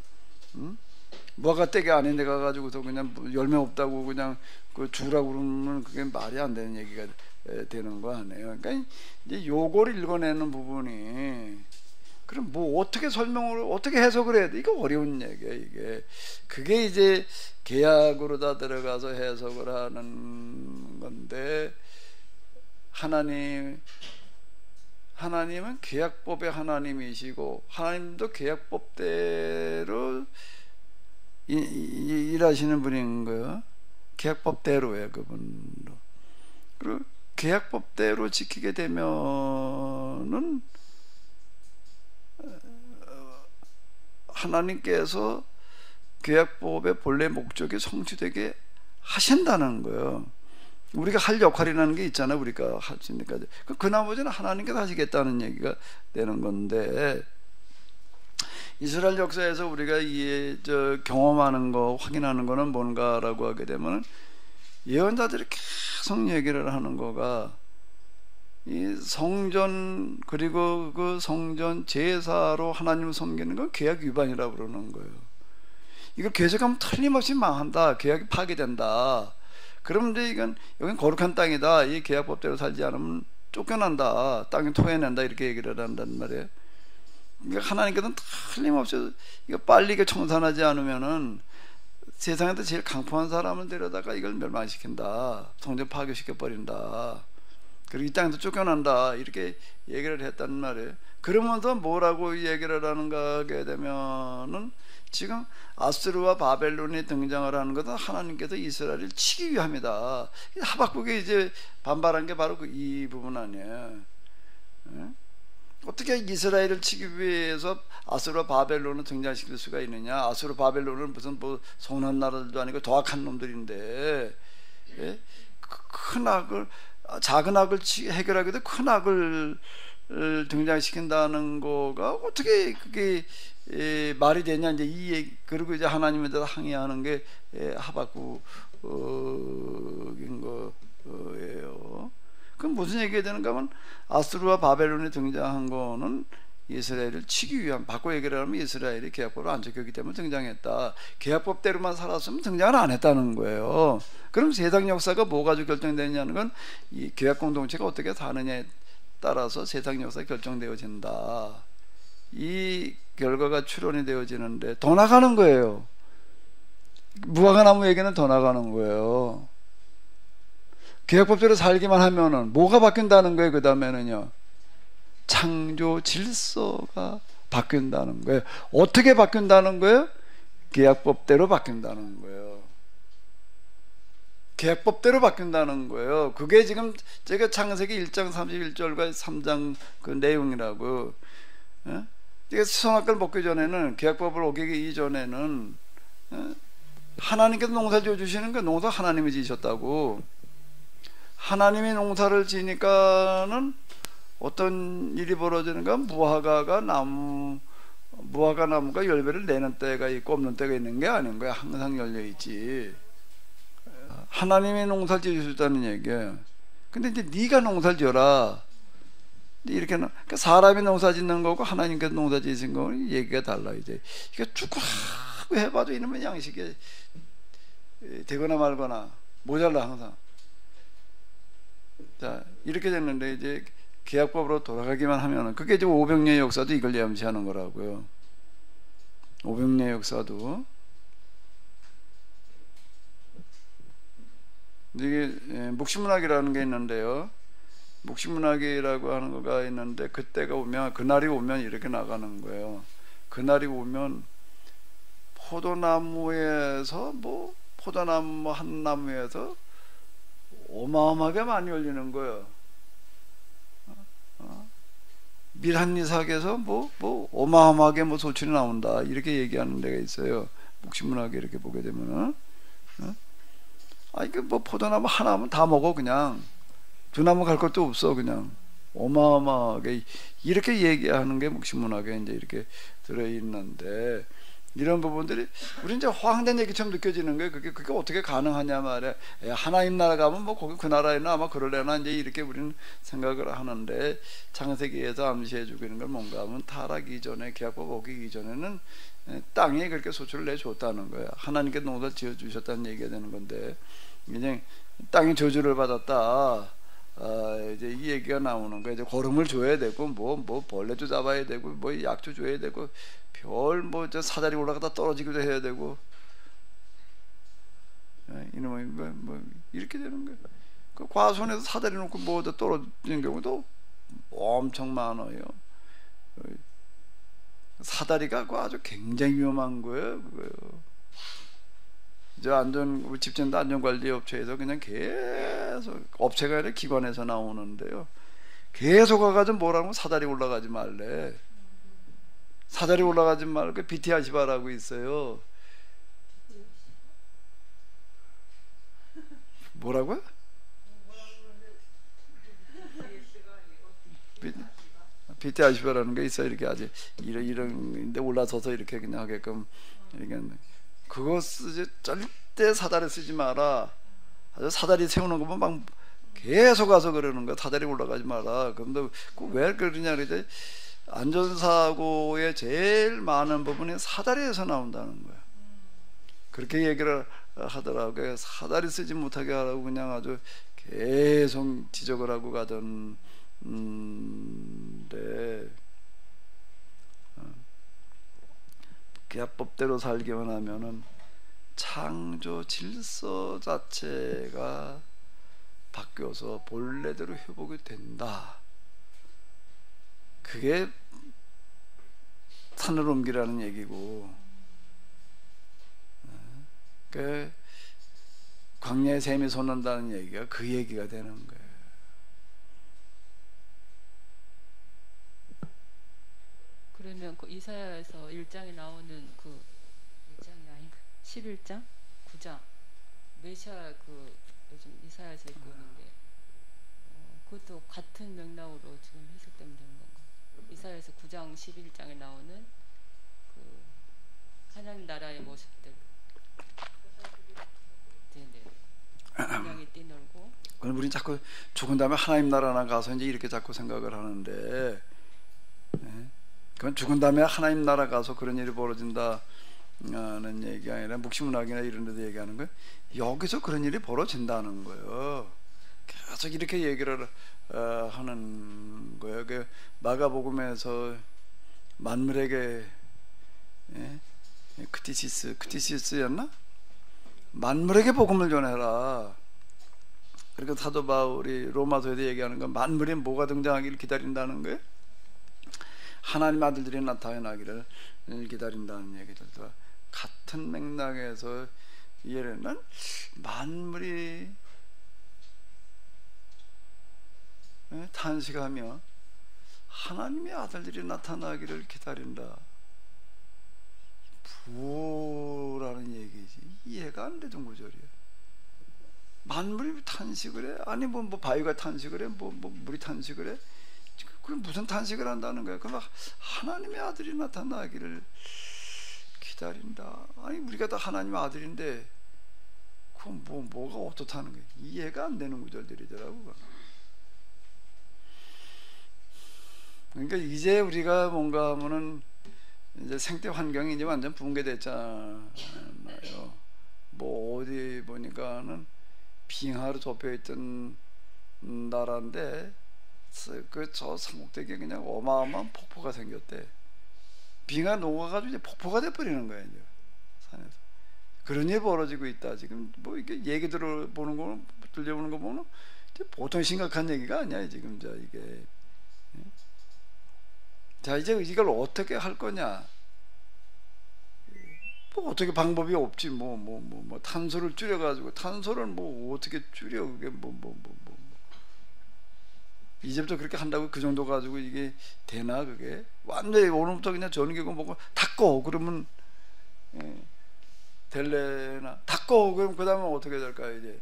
B: 무화과 떼기 아닌 데 가가지고서 그냥 열매 없다고 그냥 그 주라고 그러면 그게 말이 안 되는 얘기가 되는 거 아니에요. 그러니까 이제 요거를 읽어내는 부분이 그럼 뭐 어떻게 설명을 어떻게 해석을 해야 돼? 이거 어려운 얘기야 이게. 그게 이제 계약으로 다 들어가서 해석을 하는 건데 하나님은 계약법의 하나님이시고 하나님도 계약법대로 일하시는 분인 거예요. 계약법대로예요, 그분도. 그리고 계약법대로 지키게 되면은 하나님께서 계약법의 본래 목적이 성취되게 하신다는 거예요. 우리가 할 역할이라는 게 있잖아요. 우리가 하시니까 그 나머지는 하나님께서 하시겠다는 얘기가 되는 건데, 이스라엘 역사에서 우리가 경험하는 거, 확인하는 거는 뭔가라고 하게 되면 예언자들이 계속 얘기를 하는 거가 이 성전, 그리고 그 성전 제사로 하나님을 섬기는 건 계약 위반이라고 그러는 거예요. 이걸 계속하면 틀림없이 망한다. 계약이 파괴된다. 그러면 이제 이건 여긴 거룩한 땅이다. 이 계약법대로 살지 않으면 쫓겨난다. 땅에 토해낸다. 이렇게 얘기를 한단 말이에요. 그러니까 하나님께서는 틀림없이 이거 빨리 이거 청산하지 않으면은 세상에서 제일 강포한 사람을 데려다가 이걸 멸망시킨다. 성전 파괴시켜 버린다. 그리고 이 땅에서 쫓겨난다. 이렇게 얘기를 했단 말이에요. 그러면서 뭐라고 얘기를 하는가 하게 되면은 지금 아수르와 바벨론이 등장을 하는 것은 하나님께서 이스라엘을 치기 위함이다. 하박국이 이제 반발한 게 바로 이 부분 아니에요. 어떻게 이스라엘을 치기 위해서 아수르와 바벨론을 등장시킬 수가 있느냐? 아수르 바벨론은 무슨 뭐 선한 나라들도 아니고 더 악한 놈들인데, 예? 큰 악을, 작은 악을 해결하기 위해 큰 악을 등장시킨다는 거가 어떻게 그게 말이 되냐? 이제 이 얘기, 그리고 이제 하나님에 대해서 항의하는 게 하박국인 거예요. 그럼 무슨 얘기가 되는가 하면 아수르와 바벨론이 등장한 거는 이스라엘을 치기 위한, 바꿔 얘기를 하면 이스라엘이 계약법을 안 지켰기 때문에 등장했다. 계약법대로만 살았으면 등장을 안 했다는 거예요. 그럼 세상 역사가 뭐 가지고 결정되느냐는 건 이 계약 공동체가 어떻게 사느냐에 따라서 세상 역사가 결정되어진다. 이 결과가 추론이 되어지는데 더 나가는 거예요. 무화과 나무 얘기는 더 나가는 거예요. 계약법대로 살기만 하면은 뭐가 바뀐다는 거예요? 그 다음에는요, 창조 질서가 바뀐다는 거예요. 어떻게 바뀐다는 거예요? 계약법대로 바뀐다는 거예요. 계약법대로 바뀐다는 거예요. 그게 지금 제가 창세기 1장 31절과 3장 그 내용이라고. 이게 선악과를 먹기 전에는, 계약법을 어기기 이전에는 하나님께서 농사 지어주시는 거, 농사 하나님이 지으셨다고. 하나님이 농사를 지니까는 어떤 일이 벌어지는가? 무화과 나무가 열매를 내는 때가 있고 없는 때가 있는 게 아닌 거야. 항상 열려 있지. 하나님이 농사를 지으셨다는 얘기야. 근데 이제 네가 농사를 지어라. 이렇게 그러니까 사람이 농사 짓는 거고 하나님께서 농사 지으신 거는 얘기가 달라. 이제 이게 죽으라고 해봐도 이놈의 양식이 되거나 말거나 모자라 항상. 자, 이렇게 됐는데 이제 계약법으로 돌아가기만 하면은 그게 이제 500년의 역사도 이걸 암시하는 거라고요. 500년의 역사도. 이게 묵시문학이라는 게 있는데요. 묵시문학이라고 하는 거가 있는데 그때가 오면 그날이 오면 이렇게 나가는 거예요. 그날이 오면 포도나무에서 포도나무 한 나무에서 어마어마하게 많이 열리는 거예요. 밀한리삭에서 어마어마하게 소출이 나온다 이렇게 얘기하는 데가 있어요. 묵시문학에 이렇게 보게 되면은 이게 포도나무 하나면 다 먹어. 그냥 두 나무 갈 것도 없어. 그냥 어마어마하게 이렇게 얘기하는 게 묵시문학에 이제 이렇게 들어있는데, 이런 부분들이 우리 이제 허황된 얘기처럼 느껴지는 거예요. 그게 어떻게 가능하냐 말이야. 하나님 나라 가면 거기 그 나라에는 아마 그럴래나 이제 이렇게 우리는 생각을 하는데, 창세기에서 암시해 주고 있는 건 뭔가 하면 타락 이전에, 계약법 어기기 전에는 땅에 그렇게 소출을 내줬다는 거야. 하나님께 농사 지어 주셨다는 얘기가 되는 건데, 그냥 땅이 저주를 받았다. 이제 이 얘기가 나오는 거야. 이제 거름을 줘야 되고, 벌레도 잡아야 되고, 약도 줘야 되고, 저 사다리 올라가다 떨어지기도 해야 되고, 이놈의 이렇게 되는 거야. 그 과수원에서 사다리 놓고 떨어지는 경우도 엄청 많아요. 사다리가 아주 굉장히 위험한 거예요. 우리 집전도 안전관리 업체에서 그냥 계속, 업체가 아니라 기관에서 나오는데요, 계속 와가지고 뭐라고 사다리 올라가지 말래. 사다리 올라가지 말고 비티아시바라고 있어요. 뭐라고요? 비티아시바라는 게 있어요. 이렇게 아주 이런데 올라서서 이렇게 그냥 하게끔. 그거 절대 사다리 쓰지 마라. 아주 사다리 세우는 거 보면 막 계속 가서 그러는 거야. 사다리 올라가지 마라. 그런데 왜 그러냐 그러지? 안전사고의 제일 많은 부분이 사다리에서 나온다는 거야. 그렇게 얘기를 하더라고요. 사다리 쓰지 못하게 하라고 그냥 아주 계속 지적을 하고 가던데, 계약법대로 살기만 하면은 창조 질서 자체가 바뀌어서 본래대로 회복이 된다. 그게 산을 옮기라는 얘기고, 그 광야의 샘이 솟는다는 얘기가 그 얘기가 되는 거예요.
A: 그러면 그 이사야에서 1장에 나오는 그 1장이 아닌가? 11장? 9장? 메시아 요즘 이사야에서 읽고 있는데, 그것도 같은 맥락으로 지금 해석되면 되는 건가? 이사야에서 9장 11장에 나오는 그 하나님 나라의 모습들, 그냥이 뛰놀고.
B: 그럼 우리 자꾸 죽은 다음에 하나님 나라나 가서 이제 이렇게 자꾸 생각을 하는데, 그건 죽은 다음에 하나님 나라 가서 그런 일이 벌어진다는 얘기가 아니라 묵시문학이나 이런 데도 얘기하는 거예요. 여기서 그런 일이 벌어진다는 거예요. 계속 이렇게 얘기를 하는 거예요. 그 마가복음에서 만물에게 크티시스였나? 만물에게 복음을 전해라. 그러니까 사도 바울이 로마서에도 얘기하는 건 만물에 뭐가 등장하기를 기다린다는 거예요. 하나님 아들들이 나타나기를 기다린다는 얘기들과 같은 맥락에서 이해는 만물이 탄식하며 하나님의 아들들이 나타나기를 기다린다. 뭐라는 얘기지? 이해가 안 되던 구절이에요. 만물이 탄식을 해? 아니 뭐 바위가 탄식을 해? 뭐 물이 탄식을 해? 그게 무슨 탄식을 한다는 거야? 그럼 하나님의 아들이 나타나기를 기다린다. 아니 우리가 다 하나님의 아들인데 그건 뭐가 어떻다는 거야? 이해가 안 되는 구절들이더라고. 그러니까 이제 우리가 뭔가 하면은 이제 생태 환경이 이제 완전 붕괴됐잖아요. 뭐 어디 보니까는 빙하로 덮여있던 나라인데 그 저 삼국대기에 그냥 어마어마한 폭포가 생겼대. 빙하 녹아가지고 이제 폭포가 돼버리는 거야 이제 산에서. 그런 일이 벌어지고 있다. 지금 뭐 이게 얘기 들어보는 거 들려보는 거 보면 보통 심각한 얘기가 아니야 지금. 자 이게 자 이제 이걸 어떻게 할 거냐? 뭐 어떻게 방법이 없지. 뭐 탄소를 줄여가지고 탄소를 뭐 어떻게 줄여? 그게 이제부터 그렇게 한다고 그 정도 가지고 이게 되나? 그게 완전히 오늘부터 그냥 전기고 뭐고 닦고 그러면 될래나? 닦고 그럼 그 다음에 어떻게 될까? 이제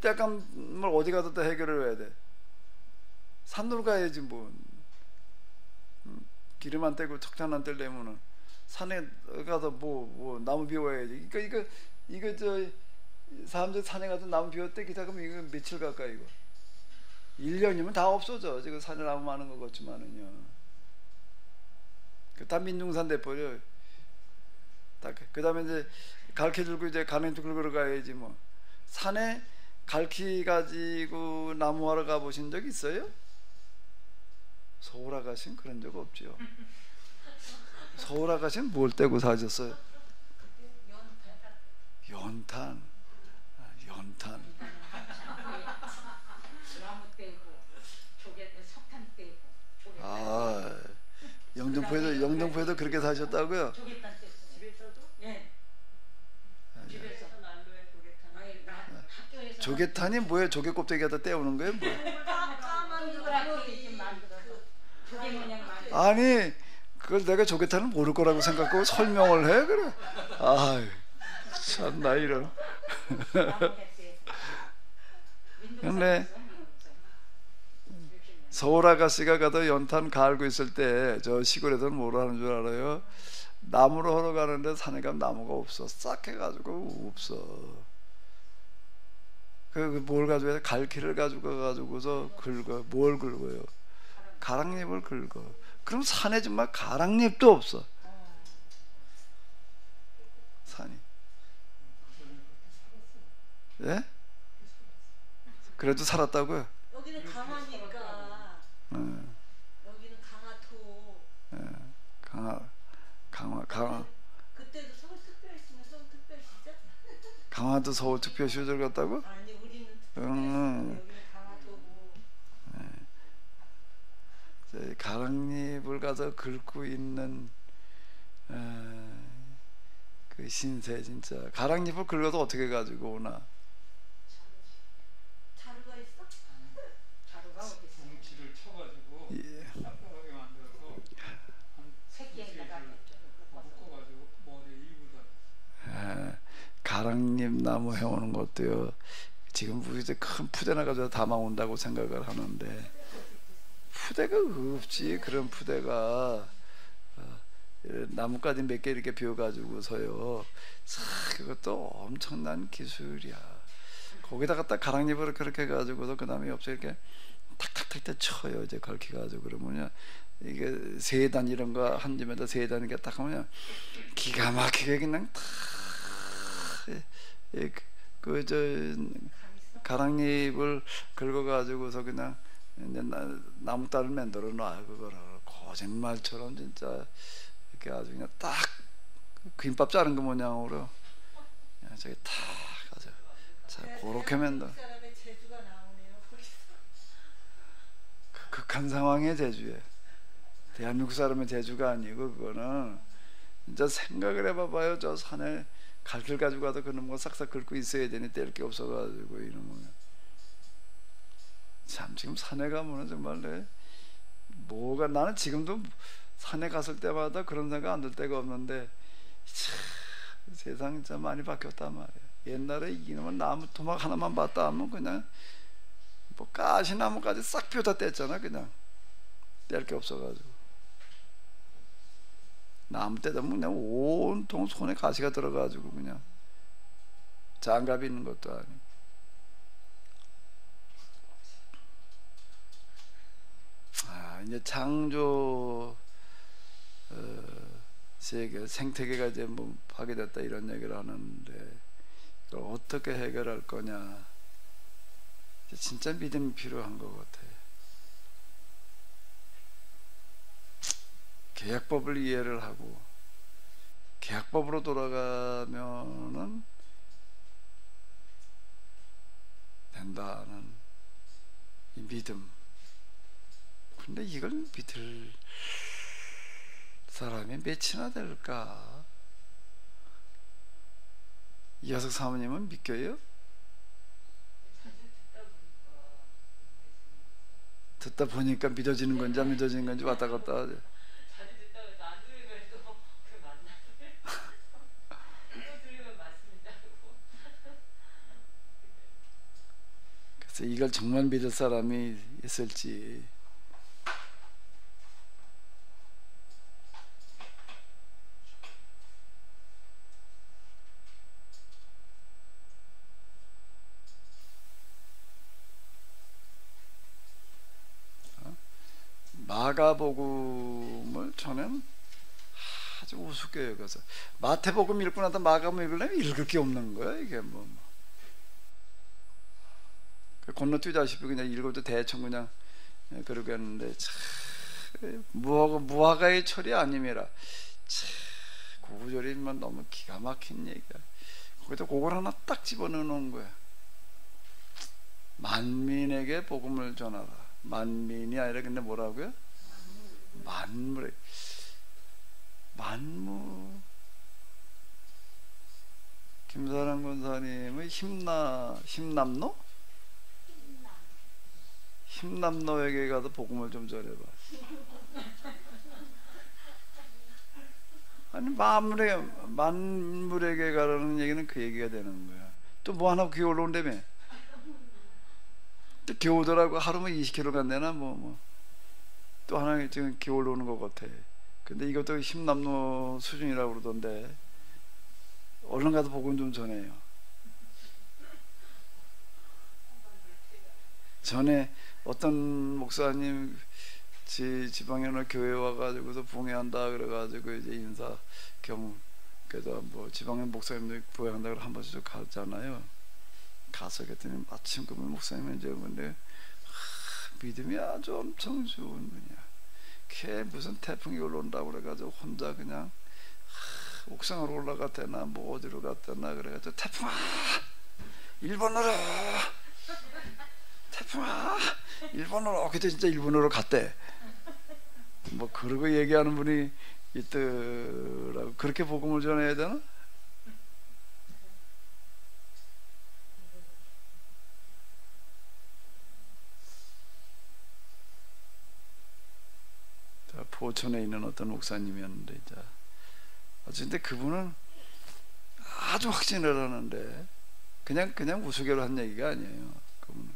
B: 잠깐 뭘 어디 가서 또 해결을 해야 돼? 산으로 가야지 뭐. 기름 안 떼고 석탄 안 떼려면은 산에 가서 뭐 나무 비워야지. 그러니까 이거 저 사람들 산에 가서 나무 비웠대 기다 그러면 이거 며칠 갈까 이거? 1년이면 다 없어져. 지금 산에 나무 많은 것 같지만은요. 다 민둥산 돼버려. 그 다음에 이제 갈퀴 들고 이제 가는도 긁으러 가야지 뭐. 산에 갈퀴 가지고 나무하러 가보신 적 있어요? 서울 아가씨는 그런 적 없죠. 서울 아가씨는 뭘 떼고 사셨어요? 연탄. 연탄.
E: 나무 떼고 석탄 떼고.
B: 아, 영등포에도 그렇게 사셨다고요?
E: 조개탄 뗐어요. 집에서도? 예. 집에서 난로에 조개탄. 학교에서
B: 조개탄이 뭐예요? 조개 껍데기에다 떼우는 거예요? 뭐?
E: 까만 그릇 좀 만들어서 조개 모양 만들어.
B: 아니 그걸 내가 조개탄을 모를 거라고 생각하고 설명을 해 그래. 아, 참나 이런. 근데 서울 아가씨가 가도 연탄 갈고 있을 때 저 시골에서는 뭐라 하는 줄 알아요? 나무로 하러 가는데 산에 가면 나무가 없어. 싹 해가지고 없어. 뭘 가지고 해? 갈퀴를 가지고서 긁어. 뭘 긁어요? 가랑잎을 긁어. 그럼 산에 정말 가랑잎도 없어. 산이. 예? 그래도 살았다고요?
E: 여기는 강하니까. 여기는 강화토.
B: 강화.
E: 그때도 서울특별시는 서울특별시죠?
B: 강화도 서울특별시절 같다고?
E: 아니 우리는 특별시. 여기는 강화토고.
B: 가랑잎을 가서 긁고 있는 그 신세 진짜. 가랑잎을 긁어도 어떻게 가지고 오나?
E: 자루가 있어? 자루가 어디 있어?
F: 뭉치를 쳐가지고 딱딱하게 만들어서
E: 새끼에다가
F: 묶어가지고 머리 일부다.
B: 가랑잎 나무 해오는 것도요. 지금 우리 큰 푸대나 가지고 담아온다고 생각을 하는데 푸대가 없지. 그런 푸대가 나뭇가지 몇 개 이렇게 비워가지고서요. 그것도 엄청난 기술이야. 거기다가 딱 가랑잎을 그렇게 해가지고서 그 다음에 옆에 이렇게 탁탁탁 쳐요. 이제 걸켜가지고 그러면요. 이게 세단 이런 거 한 점에다 세단 이렇게 딱 하면 기가 막히게 그냥 탁 저 가랑잎을 긁어가지고서 그냥 이제 나무다리를 만들어 놔요. 그거를 거짓말처럼 진짜 이렇게 아주 그냥 딱 김밥 자른 거 모양으로 그냥 저기 탁 아주 자 그렇게 만들어.
E: 사람의 재주가 나오네요.
B: 극한 상황의 재주에 대한민국 사람의 재주가 아니고 그거는 진짜 생각을 해봐봐요. 저 산에 갈길 가지고 가도 그런 거 싹싹 긁고 있어야 되니 뗄 게 없어가지고 이러면 참 지금 산에 가면은 정말 뭐가 나는 지금도 산에 갔을 때마다 그런 생각 안 들 때가 없는데 참, 세상 진짜 많이 바뀌었단 말이야. 옛날에 이놈은 나무 토막 하나만 봤다 하면 그냥 뭐 가시나무까지 싹 피워다 뗐잖아. 그냥 뗄 게 없어가지고 나무 떼다 보면 그냥 온통 손에 가시가 들어가지고 그냥 장갑이 있는 것도 아니고. 이제 창조 세계 생태계가 이제 뭐 파괴됐다 이런 얘기를 하는데 이걸 어떻게 해결할 거냐. 진짜 믿음이 필요한 것 같아. 계약법을 이해를 하고 계약법으로 돌아가면은 된다는 이 믿음. 근데 이걸 믿을 사람이 몇이나 될까? 이하석 사모님은 믿겨요? 듣다 보니까 믿어지는 건지 안 믿어지는 건지 왔다 갔다 하죠.
A: 자주 듣다 보니까 안 들으면 또 그 맞나? 또 들으면 맞습니다.
B: 그래서 이걸 정말 믿을 사람이 있을지. 마가복음을 저는 아주 우습게 여겨서 마태복음 읽고 나서 마가복음 읽으려면 읽을 게 없는 거야. 이게 뭐. 건너뛰다시피 그냥 읽어도 대충 그냥 그러고 했는데 참 무화과의 철이 아님이라 참 구구절이면 너무 기가 막힌 얘기야. 거기다 그걸 하나 딱 집어넣는 거야. 만민에게 복음을 전하라. 만민이 아니라 근데 뭐라고요? 만물에 만무. 김사랑 권사님의 힘남로? 힘남로에게 가서 복음을 좀 전해봐. 아니 만물에게 가라는 얘기는 그 얘기가 되는 거야. 또 뭐 하나 귀 올라온다며. 또 겨우더라고. 하루면 20km 간대나 또 하나 지금 기어 오는 것 같아. 근데 이것도 힘남로 수준이라고 그러던데 얼른 가서 복음 좀 전해요. 전에 어떤 목사님 지방에 어느 교회 와가지고서 부흥회한다 그래가지고 이제 인사 겸 그래서 뭐 지방에 목사님들 부흥한다 그래 한 번씩 가잖아요. 가서 그랬더니 마침 그 목사님은 이제 근데 믿음이 아주 엄청 좋은 분이야. 걔 무슨 태풍이 올라온다고 그래가지고 혼자 그냥 옥상으로 올라갔대나 뭐 어디로 갔대나 그래가지고 태풍아 일본으로 태풍아 일본으로. 그때 진짜 일본으로 갔대. 뭐 그러고 얘기하는 분이 있더라고. 그렇게 복음을 전해야 되나? 포천에 있는 어떤 목사님이었는데 이제 근데 그분은 아주 확신을 하는데 그냥 우스개로 한 얘기가 아니에요. 그분은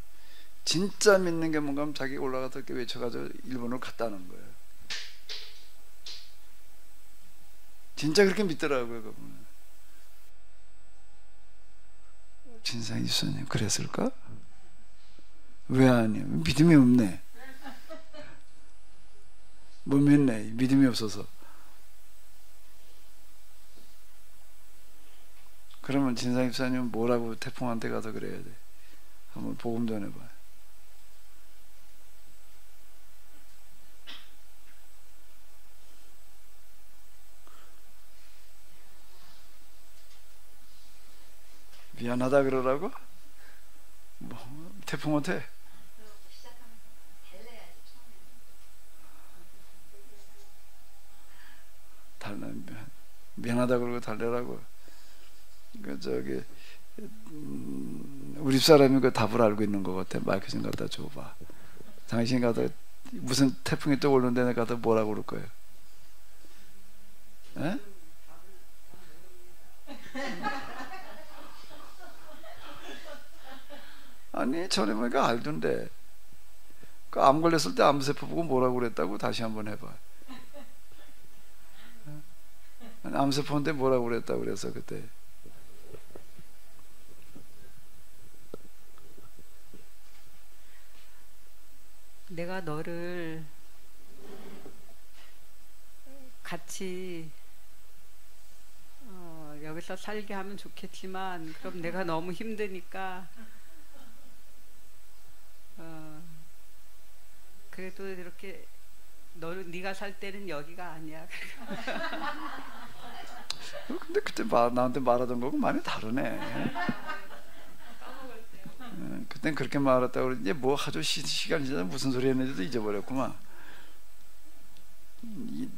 B: 진짜 믿는 게 뭔가 하면 자기 올라가서 이렇게 외쳐가지고 일본으로 갔다는 거예요. 진짜 그렇게 믿더라고요. 그분은. 진상 이수님 그랬을까? 왜 아니에요? 믿음이 없네. 못 믿네. 믿음이 없어서. 그러면 진상 입사님은 뭐라고 태풍한테 가서 그래야 돼? 한번 복음 전해봐. 미안하다 그러라고? 뭐 태풍한테? 미안하다 그러고 달래라고. 그 저기 우리 사람이 그 답을 알고 있는 것 같아. 마이크 좀 갖다 줘봐. 당신 갖다 무슨 태풍이 또 오는데 내가 갖다 뭐라고 그럴 거예요? 에? 아니 전에 보니까 알던데. 그 암 걸렸을 때 암세포 보고 뭐라고 그랬다고 다시 한번 해봐. 암세포인데 뭐라고 그랬다고 그래서 그때.
C: 내가 너를 같이 여기서 살게 하면 좋겠지만 그럼 내가 너무 힘드니까 그래도 이렇게 네가 살 때는 여기가 아니야.
B: 근데 그때 나한테 말하던 거하고 많이 다르네. 그땐 그렇게 말했다고 그러지 뭐 하죠 시간이 지나서 무슨 소리 했는지도 잊어버렸구만.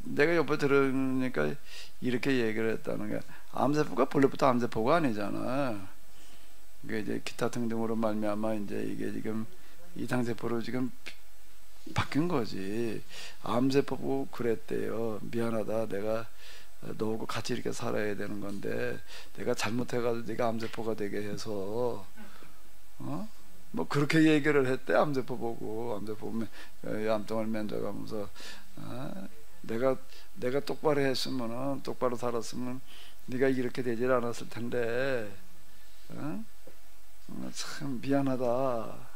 B: 내가 옆에 들으니까 이렇게 얘기를 했다는 게 암세포가 본래부터 암세포가 아니잖아. 이게 이제 기타 등등으로 말미암아 이제 이게 지금 이상세포로 지금 바뀐 거지. 암세포 보고 그랬대요. 미안하다. 내가 너하고 같이 이렇게 살아야 되는 건데 내가 잘못해가지고 네가 암세포가 되게 해서 뭐 그렇게 얘기를 했대. 암세포 보고 암세포 보면 암덩어리 만져가면서 내가 똑바로 했으면은 똑바로 살았으면 네가 이렇게 되질 않았을 텐데 참 미안하다.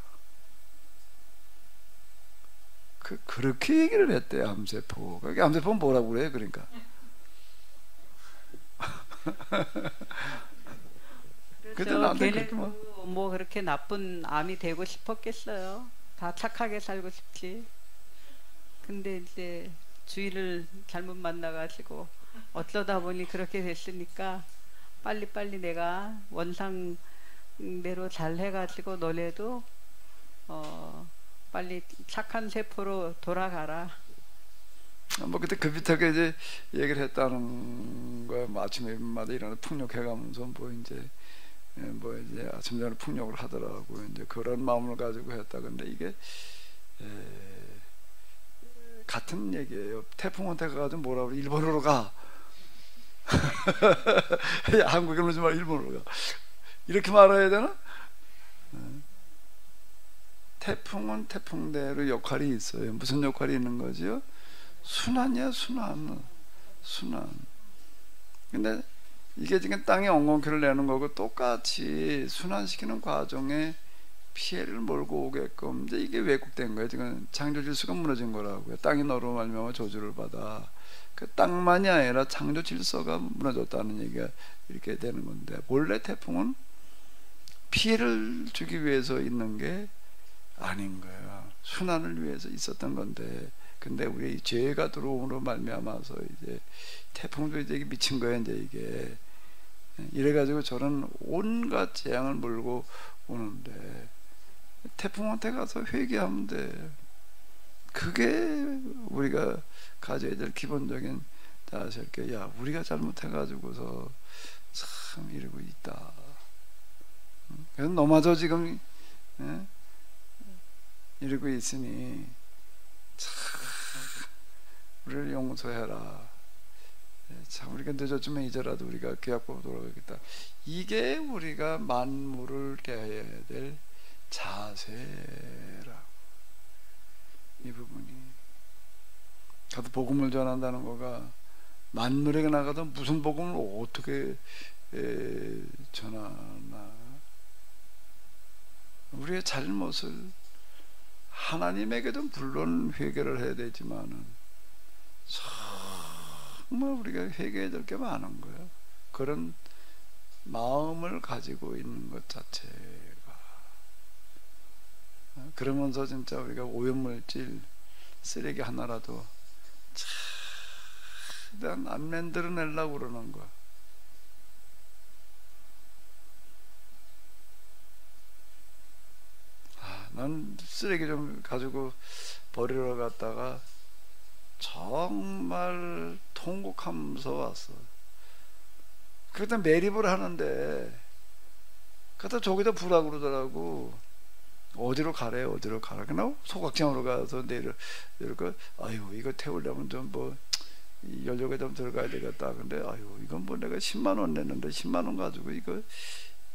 B: 그렇게 얘기를 했대. 암세포. 그게 암세포는 뭐라고 그래? 그러니까 그때 나한테 그렇게
C: 뭐 그렇게 나쁜 암이 되고 싶었겠어요. 다 착하게 살고 싶지. 근데 이제 주위를 잘못 만나가지고 어쩌다 보니 그렇게 됐으니까 빨리빨리 내가 원상대로 잘 해가지고 너네도 빨리 착한 세포로 돌아가라.
B: 뭐 그때 급비하게 이제 얘기를 했다는 거야. 뭐 아침마다 일어나 풍력해가면서 뭐 이제 아침전에 풍력을 하더라고. 이제 그런 마음을 가지고 했다. 근데 이게 같은 얘기예요. 태풍한테 가가지고 뭐라 그래? 일본으로 가. 한국에 오지 마. 일본으로 가. 이렇게 말해야 되나? 태풍은 태풍대로 역할이 있어요. 무슨 역할이 있는 거지요? 순환이야, 순환. 근데 이게 지금 땅에 엉겅퀴를 내는 거고 똑같이 순환시키는 과정에 피해를 몰고 오게끔 이제 이게 왜곡된 거예요. 지금 창조 질서가 무너진 거라고요. 땅이 너로 말미암아 저주를 받아. 그 땅만이 아니라 창조 질서가 무너졌다는 얘기가 이렇게 되는 건데, 원래 태풍은 피해를 주기 위해서 있는 게 아닌 거예요. 순환을 위해서 있었던 건데, 근데 우리 죄가 들어옴으로 말미암아서 이제 태풍도 이제 미친 거예요. 이제 이게 이래가지고 저는 온갖 재앙을 몰고 오는데, 태풍한테 가서 회개하면 돼. 그게 우리가 가져야 될 기본적인 다시 할게. 야, 우리가 잘못해가지고서 참 이러고 있다. 그래서 너마저 지금 이러고 있으니 참 우리를 용서해라. 참 우리가 늦었지만 이제라도 우리가 계약법으로 돌아가겠다. 이게 우리가 만물을 대해야 될 자세라고. 이 부분이 가도 복음을 전한다는 거가 만물에게 나가도 무슨 복음을 어떻게 전하나. 우리의 잘못을 하나님에게도 물론 회개를 해야 되지만은 정말 우리가 회개해야 될 게 많은 거예요. 그런 마음을 가지고 있는 것 자체가. 그러면서 진짜 우리가 오염물질 쓰레기 하나라도 최대한 안 만들어내려고 그러는 거야. 난 쓰레기 좀 가지고 버리러 갔다가 정말 통곡하면서 왔어. 그때 매립을 하는데 그때 저기다 부라고 그러더라고. 어디로 가래? 어디로 가라? 그냥 소각장으로 가서 내려가. 아유, 이거 태우려면 좀 뭐 연료가 좀 들어가야 되겠다. 근데 아유, 이건 뭐 내가 10만 원 냈는데 10만 원 가지고 이거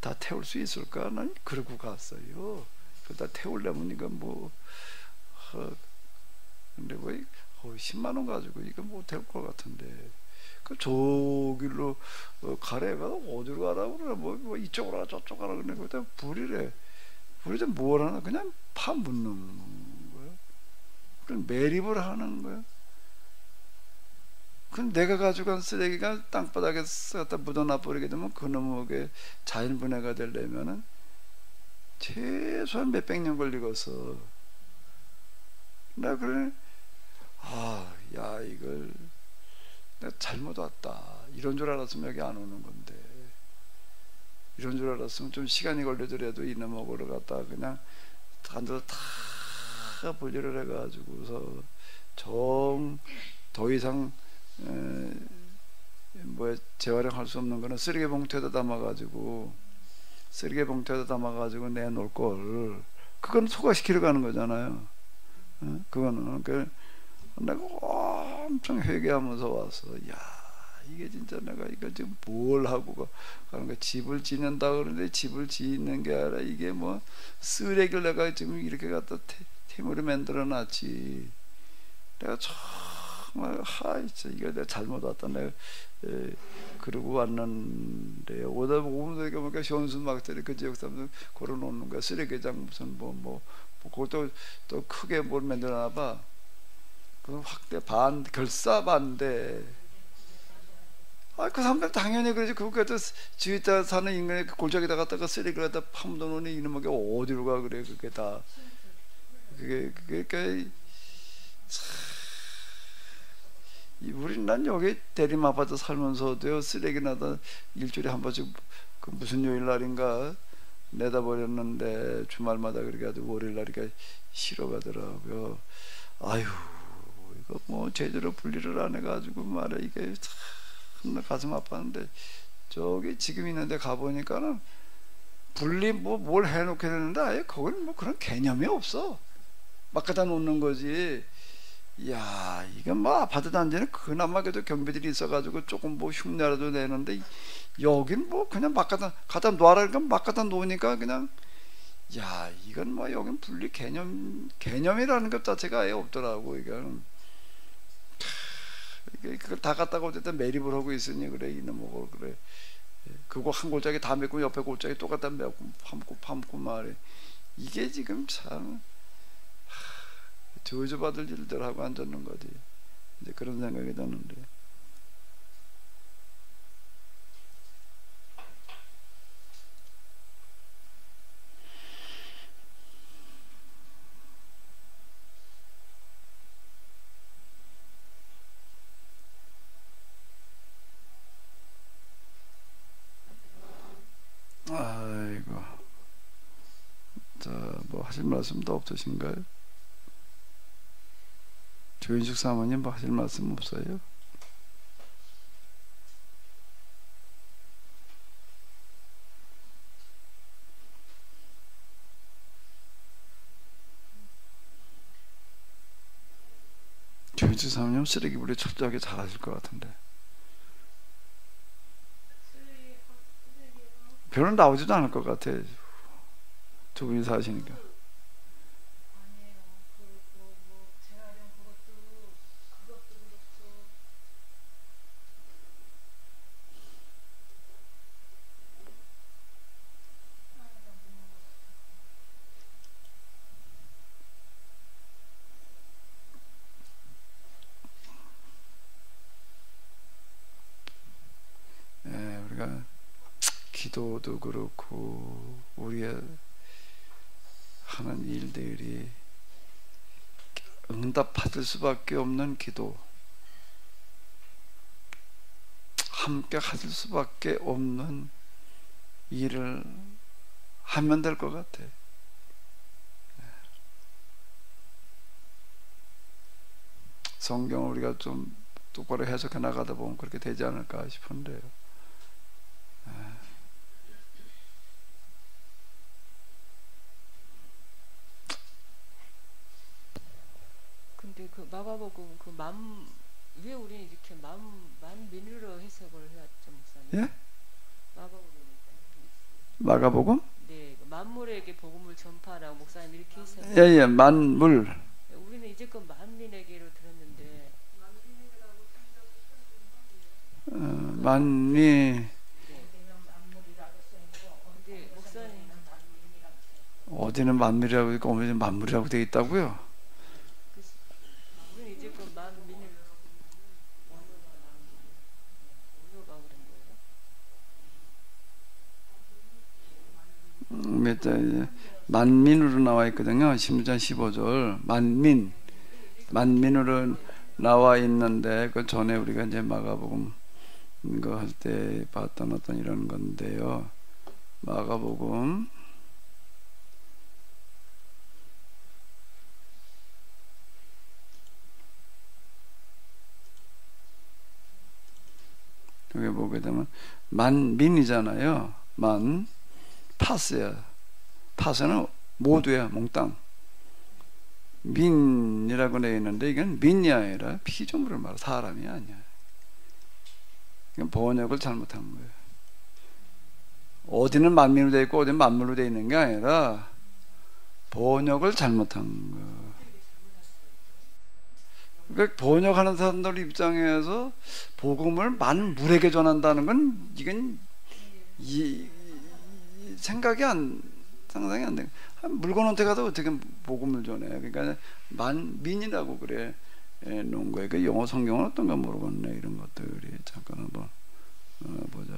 B: 다 태울 수 있을까? 난 그러고 갔어요. 그러다 태우려면 이거 뭐 근데 뭐 10만 원 가지고 이거 못 될 것 같은데 그 저길로 가래가 어디로 가라고 그래 뭐 이쪽으로 가 저쪽으로 가라 그러네. 그때 불이래. 불이 뭘 하나 그냥 파묻는 거예요. 그럼 매립을 하는 거예요. 그럼 내가 가져간 쓰레기가 땅바닥에 갖다 묻어놔 버리게 되면 그놈에게 자연 분해가 되려면은 최소한 몇백 년 걸리겠어. 나 그래, 야 이걸 내가 잘못 왔다. 이런 줄 알았으면 여기 안 오는 건데, 이런 줄 알았으면 좀 시간이 걸리더라도 이놈 먹으러 갔다 그냥 앉아서 다 분리를 해가지고서 더 이상 뭐 재활용할 수 없는 거는 쓰레기 봉투에다 담아가지고 내놓을 걸. 그건 소각시키러 가는 거잖아요. 그거는 내가 엄청 회개하면서 와서 이게 진짜 내가 이거 지금 뭘 하고 가는 거야. 집을 짓는다 그러는데 집을 짓는 게 아니라 이게 뭐 쓰레기를 내가 지금 이렇게 갖다 팀으로 만들어 놨지. 내가 정말 진짜 이거 내가 잘못 왔다. 내가 그러고 왔는데 오다 보니까 현수 막들이 그 지역 사람들 걸어놓는 거야. 쓰레기장 무슨 뭐 그것도 또 크게 뭘 만들어 놔봐. 그 확대 결사 반대. 그 사람들 당연히 그러지. 그것도 지휘자 사는 인간의 골짜기다 갖다가 쓰레기를 갖다 파묻어 놓으니 이놈에게 어디로 가 그래. 그게 다 그게 난 여기 대림 아파트 살면서도요 쓰레기 나다 일주일에 한 번씩 그 무슨 요일 날인가 내다 버렸는데 주말마다 그렇게 아주 월요일 날이니까 쉬러 가더라고요. 아유 이거 뭐 제대로 분리를 안 해가지고 말이야 이게 참 가슴 아팠는데 저기 지금 있는데 가보니까는 분리 뭘 해놓게 되는데 아예 거기는 뭐 그런 개념이 없어. 막 갖다 놓는 거지. 이야 이건 뭐 아파트 단지는 그나마 그래도 경비들이 있어가지고 조금 뭐 흉내라도 내는데 여긴 뭐 그냥 막 갖다 놔라 그러니까 막 갖다 놓으니까 그냥 이건 뭐 여긴 분리 개념이라는 것 자체가 아예 없더라고. 이건 그걸 다 갖다가 어쨌든 매립을 하고 있으니 그래 이놈 뭐 그래 그거 한 골짜기 다 맺고 옆에 골짜기 또 갖다 맺고 파묻고 말해. 이게 지금 참 저주받을 일들 하고 앉았는 거지. 이제 그런 생각이 드는데. 아이고. 자, 뭐 하실 말씀도 없으신가요? 조인숙 사모님 뭐 하실 말씀 없어요? 조인숙 사모님 쓰레기 분리 철저하게 잘 하실 것 같은데 별로 나오지도 않을 것 같아. 두 분이 사시니까. 기도도 그렇고 우리의 하는 일들이 응답받을 수밖에 없는 기도, 함께 하실 수밖에 없는 일을 하면 될 것 같아. 성경을 우리가 좀 똑바로 해석해 나가다 보면 그렇게 되지 않을까 싶은데요.
A: 근데 그 마가복음 그 왜 우리는 이렇게 만민으로 해석을 해왔죠, 목사님?
B: 예? 마가복음?
A: 네, 만물에게 복음을 전파하라고 목사님 이렇게 했어요.
B: 예, 만물.
A: 우리는 이제껏 만민에게로 들었는데
B: 만미
A: 근데 목사님
B: 어디는 만밀이라고 있고 어디는 만물이라고 되어 있다고요?
A: 우리는 이제껏 만민을 어느가 그런 거예요?
B: 만민으로 나와 있거든요. 16장 15절 만민으로 나와 있는데 그 전에 우리가 이제 마가복음 이거 할 때 봤던 어떤 이런 건데요. 마가복음 여기 보게 되면 만민이잖아요. 파스야. 파스는 모두야, 몽땅. 민이라고 되어 있는데 이건 민이 아니라 피조물을 말해 사람이 아니야. 이건 번역을 잘못한 거예요. 어디는 만민으로 되어 있고 어디는 만물로 되어 있는 게 아니라 번역을 잘못한 거예요. 그러니까 번역하는 사람들 입장에서 복음을 만물에게 전한다는 건 이건 상상이 안 돼. 물건한테 가도 어떻게 복음을 전해? 그러니까 만민이라고 그래 놓은 거예요. 그 영어 성경은 어떤가 모르겠네. 이런 것들이 잠깐 한번 보자.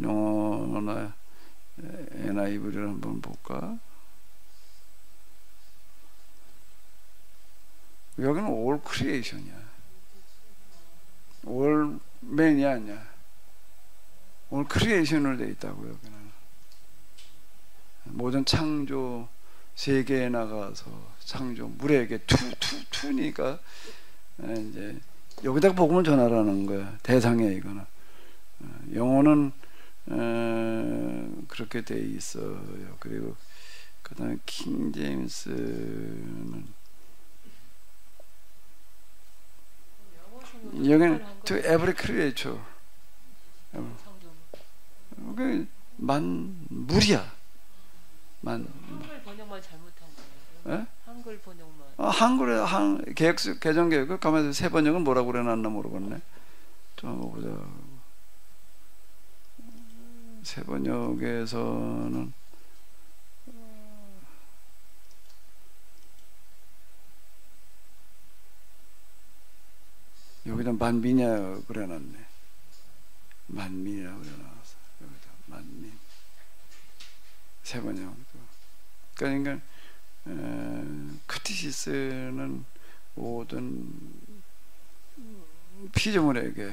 B: 영어나 NIV를 한번 볼까? 여기는 all creation이야. all man이 아니야. all creation으로 되어 있다고 여기는. 모든 창조 세계에 나가서 창조 물에게 투니까 이제 여기다가 복음을 전하라는 거야. 대상이야 이거는. 영어는 그렇게 돼 있어요. 그리고 그다음에 킹 제임스는 여기는 to every creature. 만물이야.
A: 한글 번역만 잘못한 거예요.
B: 예?
A: 한글 번역만.
B: 한글에 개정 계획을 가만히 새 번역은 뭐라고 그래놨나 모르겠네. 좀 한번 보자. 새 번역에서는 여기다 만민이야 그래놨네. 만민이라고 그래놨어. 여기다 만민. 새 번역도. 그러니까 크티시스는 모든 피조물에게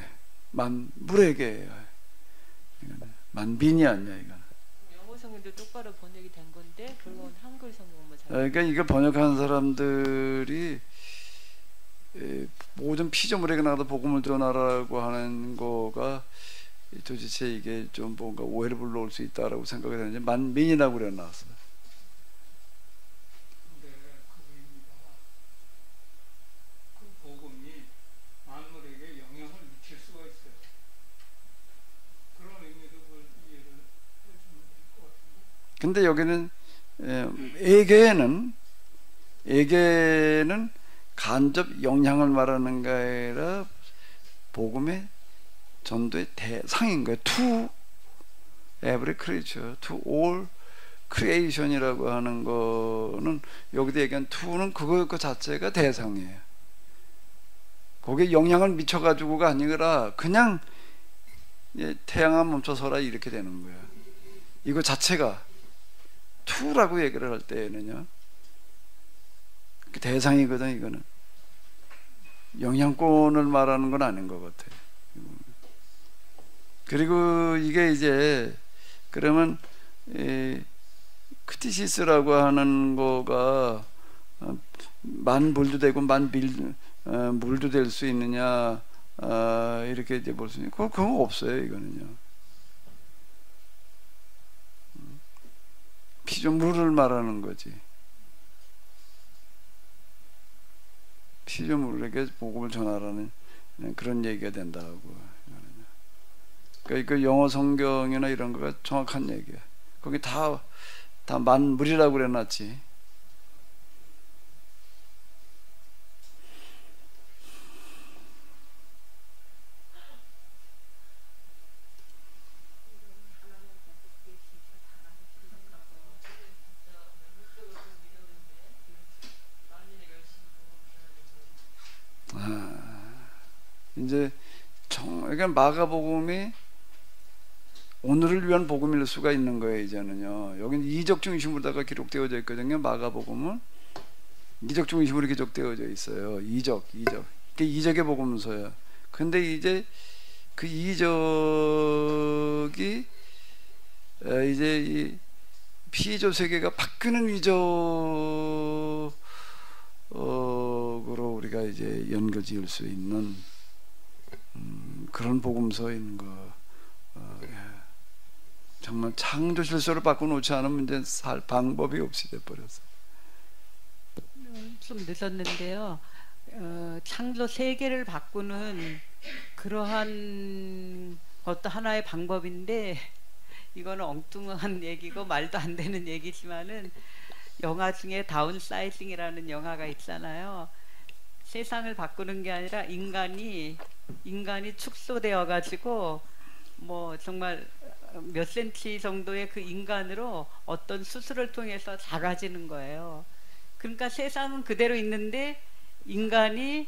B: 만물에게 만민이 아니야 이거.
A: 영어 성경도 똑바로 번역이 된 건데 결국은 한글 성경만 잘.
B: 그러니까 이거 번역하는 사람들이 모든 피조물에게 나가도 복음을 전하라고 하는 거가 도대체 이게 좀 뭔가 오해를 불러올 수 있다라고 생각이 되는데 만민이라고 그래 놨어요.
F: 네, 그겁니다. 그 복음이 만물에게 영향을 미칠 수가 있어요. 그런 의미로 그걸 이해를 해주면 될 것 같은데.
B: 근데 여기는 에게는 간접 영향을 말하는 게 아니라 복음의 전도의 대상인 거예요. To every creature, to all creation이라고 하는 거는 여기도 얘기한 to는 그거 그 자체가 대상이에요. 거기에 영향을 미쳐가지고가 아니라 그냥 태양아 멈춰서라 이렇게 되는 거예요. 이거 자체가 to라고 얘기를 할 때는요. 대상이거든. 이거는 영향권을 말하는 건 아닌 것 같아요. 그리고 이게 이제 그러면 크티시스라고 하는 거가 만물도 되고 물도 될 수 있느냐 이렇게 이제 볼 수 있는 그건 없어요. 이거는요. 피조물을 말하는 거지. 피조물에게 복음을 전하라는 그런 얘기가 된다고. 그 영어 성경이나 이런 거가 정확한 얘기야. 거기 다 만물이라고 그래놨지. 이제 그러니까 마가복음이 오늘을 위한 복음일 수가 있는 거예요. 이제는요. 여기는 이적 중심으로다가 기록되어져 있거든요. 마가복음은 이적 중심으로 기록되어져 있어요. 이적. 이게 이적의 복음서야. 근데 이제 그 이적이 이제 이 피의조 세계가 바뀌는 이적으로 우리가 이제 연결지을 수 있는 그런 복음서인 거. 정말 창조 질서를 바꿔놓지 않으면 이제 살 방법이 없이 돼버렸어.
C: 좀 늦었는데요. 창조 세계를 바꾸는 그러한 것도 하나의 방법인데 이거는 엉뚱한 얘기고 말도 안 되는 얘기지만은 영화 중에 다운사이징이라는 영화가 있잖아요. 세상을 바꾸는 게 아니라 인간이 축소되어 가지고 뭐 정말 몇 센치 정도의 그 인간으로 어떤 수술을 통해서 작아지는 거예요. 그러니까 세상은 그대로 있는데 인간이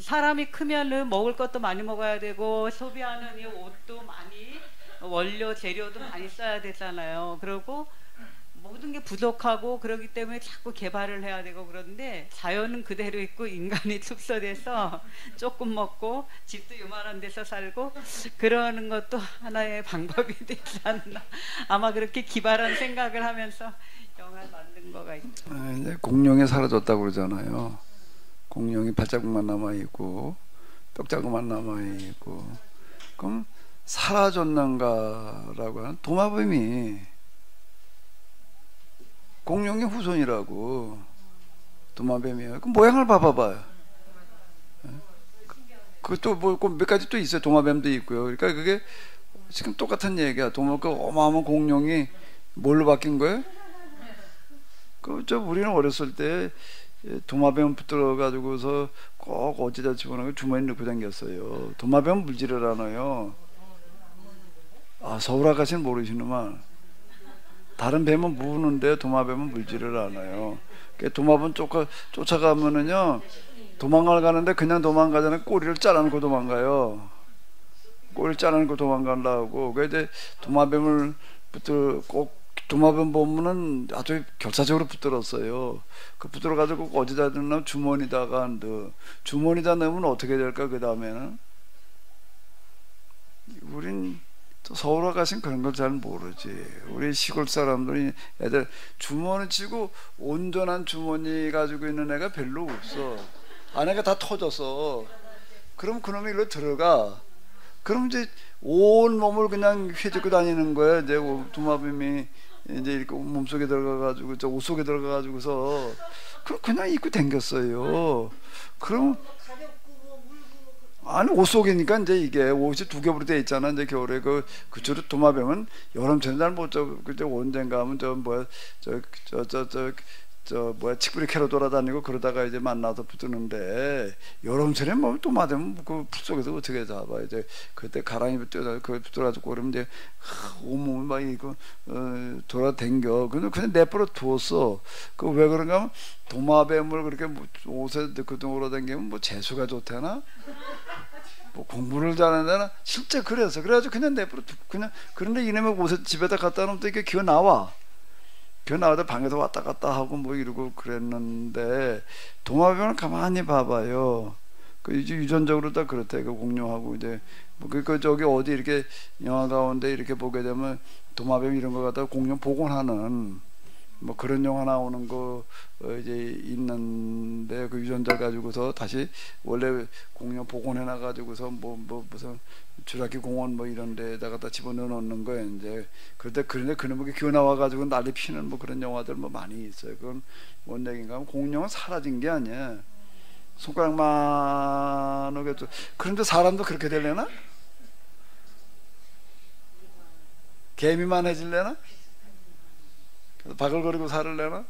C: 사람이 크면은 먹을 것도 많이 먹어야 되고 소비하는 이 옷도 많이 원료 재료도 많이 써야 되잖아요. 그리고 모든 게 부족하고 그러기 때문에 자꾸 개발을 해야 되고 그런데 자연은 그대로 있고 인간이 축소돼서 조금 먹고 집도 요만한 데서 살고 그러는 것도 하나의 방법이 되지 않나. 아마 그렇게 기발한 생각을 하면서 영화를 만든 거가 있죠.
B: 이제 공룡이 사라졌다고 그러잖아요. 공룡이 발자국만 남아있고 뼈자국만 남아있고 그럼 사라졌는가라고 하는 도마뱀이 공룡의 후손이라고. 도마뱀이에요. 그 모양을 봐봐봐요. 그것도 뭐 몇 가지 또 있어요. 도마뱀도 있고요. 그러니까 그게 지금 똑같은 얘기야. 그 어마어마한 공룡이 뭘로 바뀐 거예요? 우리는 어렸을 때 도마뱀 붙들어 가지고서 꼭 어디다 집어넣고 주머니 넣고 다녔어요. 도마뱀 물질을 않아요. 서울 아가씨는 모르시는만 다른 뱀은 무는데 도마뱀은 물지를 않아요. 도마뱀 쫓아가면은요 도망을 가는데 그냥 도망가잖아요. 꼬리를 잘라놓고 도망가요. 꼬리를 잘라놓고 도망가려고. 이제 도마뱀을 도마뱀 보면은 아주 결사적으로 붙들었어요. 그 붙들어가지고 어디다 넣으면 주머니다가 주머니다 넣으면 어떻게 될까? 그 다음에는 우린 서울 아가씨는 그런 걸 잘 모르지. 우리 시골 사람들이 애들 주머니 치고 온전한 주머니 가지고 있는 애가 별로 없어. 안에가 다 터졌어. 그럼 그놈이 일로 들어가. 그럼 이제 온 몸을 그냥 휘젓고 다니는 거야. 이제 도마뱀이 이제 이렇게 몸속에 들어가가지고 옷 속에 들어가가지고서 그냥 입고 댕겼어요. 그럼 아니 옷 속이니까 이제 이게 옷이 두 겹으로 돼 있잖아. 이제 겨울에 그쪽으로 도마뱀은 여름철에 잘 못 그때 언젠가 하면 칡뿌리 캐러 돌아다니고 그러다가 이제 만나서 붙드는데 여름철에 뭐 도마뱀은 그 풀 속에서 어떻게 잡아. 이제 그때 가랑이 붙들어가지고 그러면 이제 온몸을 막 이거 돌아댕겨. 그냥 내버려 두었어. 그 왜 그런가 하면 도마뱀을 그렇게 옷에 넣고 돌아다니면 뭐 재수가 좋다나 뭐 공부를 잘하나 실제 그래가지고 그냥 내버려 그냥. 그런데 이놈의 옷에 집에다 갖다 놓으면 또 이게 기어 나와. 나와도 방에서 왔다 갔다 하고 뭐 이러고 그랬는데 도마뱀을 가만히 봐봐요. 이제 유전적으로 다 그렇대. 공룡하고 이제 저기 어디 이렇게 영화 가운데 이렇게 보게 되면 도마뱀 이런 거 갖다가 공룡 복원하는 뭐 그런 영화 나오는 거 이제 있는데 그 유전자 가지고서 다시 원래 공룡 복원해놔 가지고서 뭐 무슨 주라기 공원 뭐 이런 데다가 다 집어넣어 놓는 거예요. 이제 그런데 그놈이 기어 나와 가지고 난리 피는 뭐 그런 영화들 뭐 많이 있어요. 그건 뭔 얘기인가 하면 공룡은 사라진 게 아니야. 손가락만 오겠죠. 그런데 사람도 그렇게 되려나? 개미만 해질래나? 바글거리고 살을래나?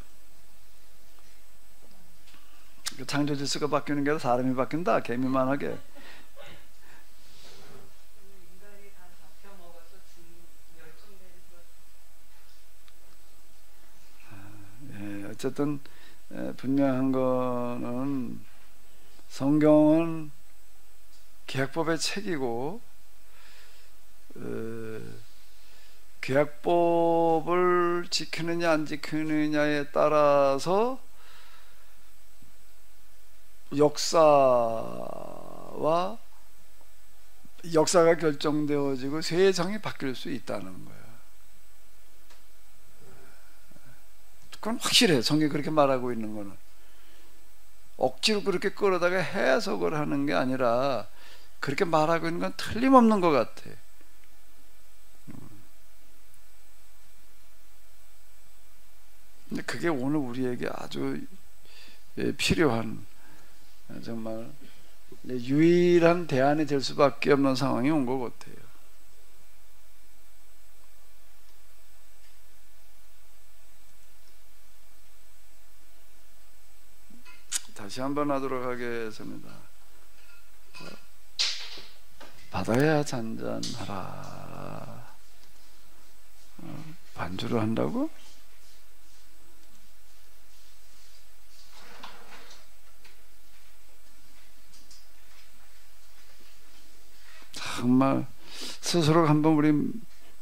B: 창조 질서가 바뀌는 게 아니라 사람이 바뀐다. 개미만 하게.
C: 인간이 다 잡혀먹어서 멸종되는 것.
B: 어쨌든 분명한 거는 성경은 계약법의 책이고 계약법을 지키느냐 안 지키느냐에 따라서 역사가 결정되어지고 세상이 바뀔 수 있다는 거야. 그건 확실해. 성경이 그렇게 말하고 있는 거는 억지로 그렇게 끌어다가 해석을 하는 게 아니라 그렇게 말하고 있는 건 틀림없는 것 같아. 근데 그게 오늘 우리에게 아주 필요한 정말 유일한 대안이 될 수밖에 없는 상황이 온 것 같아요. 다시 한번 하도록 하겠습니다. 바다야 잔잔하라. 반주를 한다고? 정말 스스로 한번 우리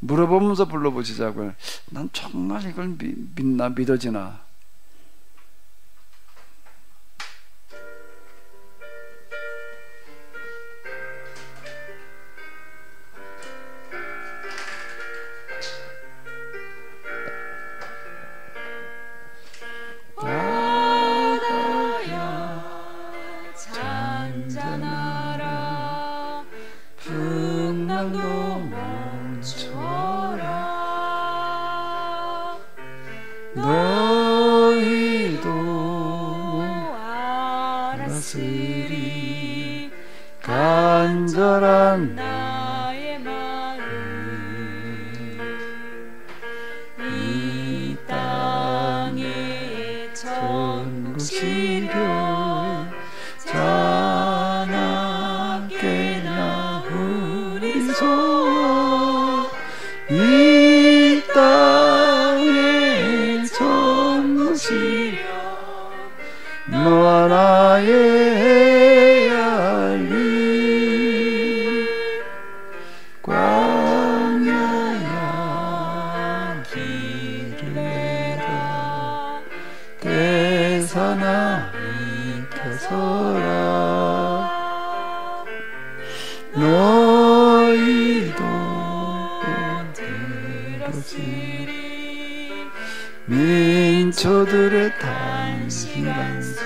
B: 물어보면서 불러보시자고요. 난 정말 이걸 믿나 믿어지나? 간절한
D: 나의 마음 이 땅에 천국 시려 자나깨나 우리 소원
B: 이 땅에 천국 시려 너와 나의 너희도 들었으리 민초들의 탄식한 수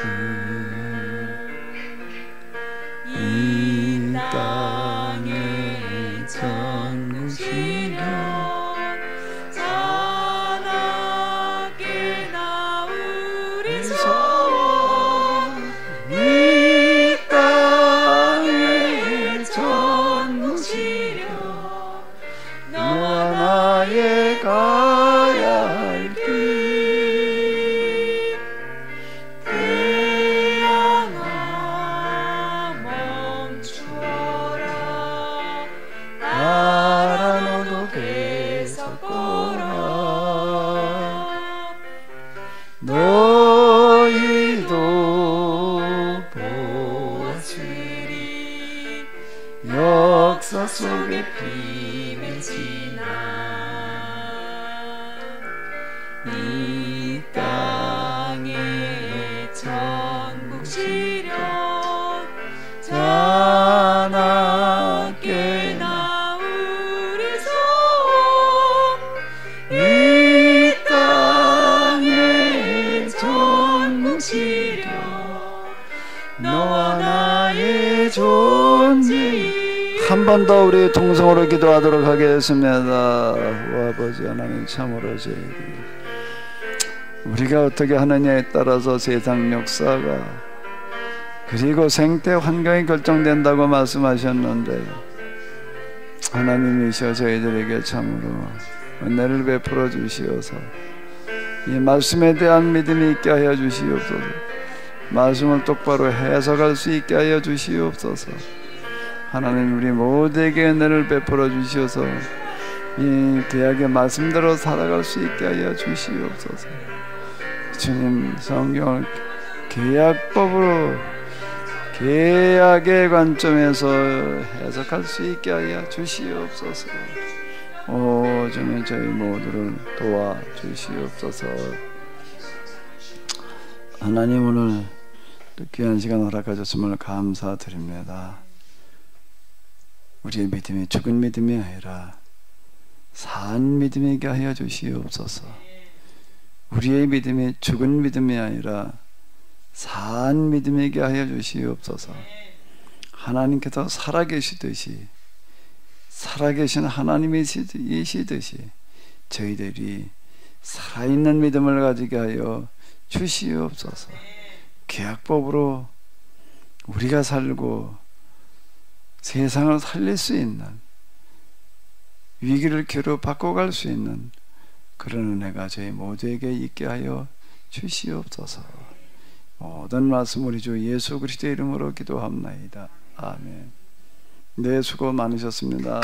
B: 이 땅에 천국 시려
D: 자나깨나 우리 소원
B: 이 땅에 천국 시려 너와 나의 가야 할 길
D: 태양아 멈추어라
B: 나라 너도 계속 걸어 너희도 보았으리 역사 속에
D: 힘에 지나
B: 이
D: 땅에 천국 시려
B: 자나깨나
D: 자나깨나 우리 소원
B: 이 땅에 천국 시려 너와 나의 존재 한 번 더 우리 통성으로 기도하도록 하겠습니다. 오 아버지 하나님 참으로 저희들이 우리가 어떻게 하느냐에 따라서 세상 역사가 그리고 생태 환경이 결정된다고 말씀하셨는데 하나님이셔 저희들에게 참으로 은혜를 베풀어 주시어서 이 말씀에 대한 믿음이 있게 하여 주시옵소서. 말씀을 똑바로 해석할 수 있게 하여 주시옵소서. 하나님, 우리 모두에게 은혜를 베풀어 주시어서 이 구약의 말씀대로 살아갈 수 있게 하여 주시옵소서. 주님, 성경을 계약법으로 계약의 관점에서 해석할 수 있게 하여 주시옵소서. 오, 주님, 저희 모두를 도와 주시옵소서. 하나님, 오늘 귀한 시간 허락하셨음을 감사드립니다. 우리의 믿음이 죽은 믿음이 아니라 산 믿음이게 하여 주시옵소서. 우리의 믿음이 죽은 믿음이 아니라 산 믿음이게 하여 주시옵소서. 하나님께서 살아계시듯이 살아계신 하나님이시듯이 저희들이 살아있는 믿음을 가지게 하여 주시옵소서. 계약법으로 우리가 살고 세상을 살릴 수 있는, 위기를 기로 바꿔갈 수 있는 그런 은혜가 저희 모두에게 있게 하여 주시옵소서. 모든 말씀 우리 주 예수 그리스도의 이름으로 기도합나이다. 아멘. 네, 수고 많으셨습니다.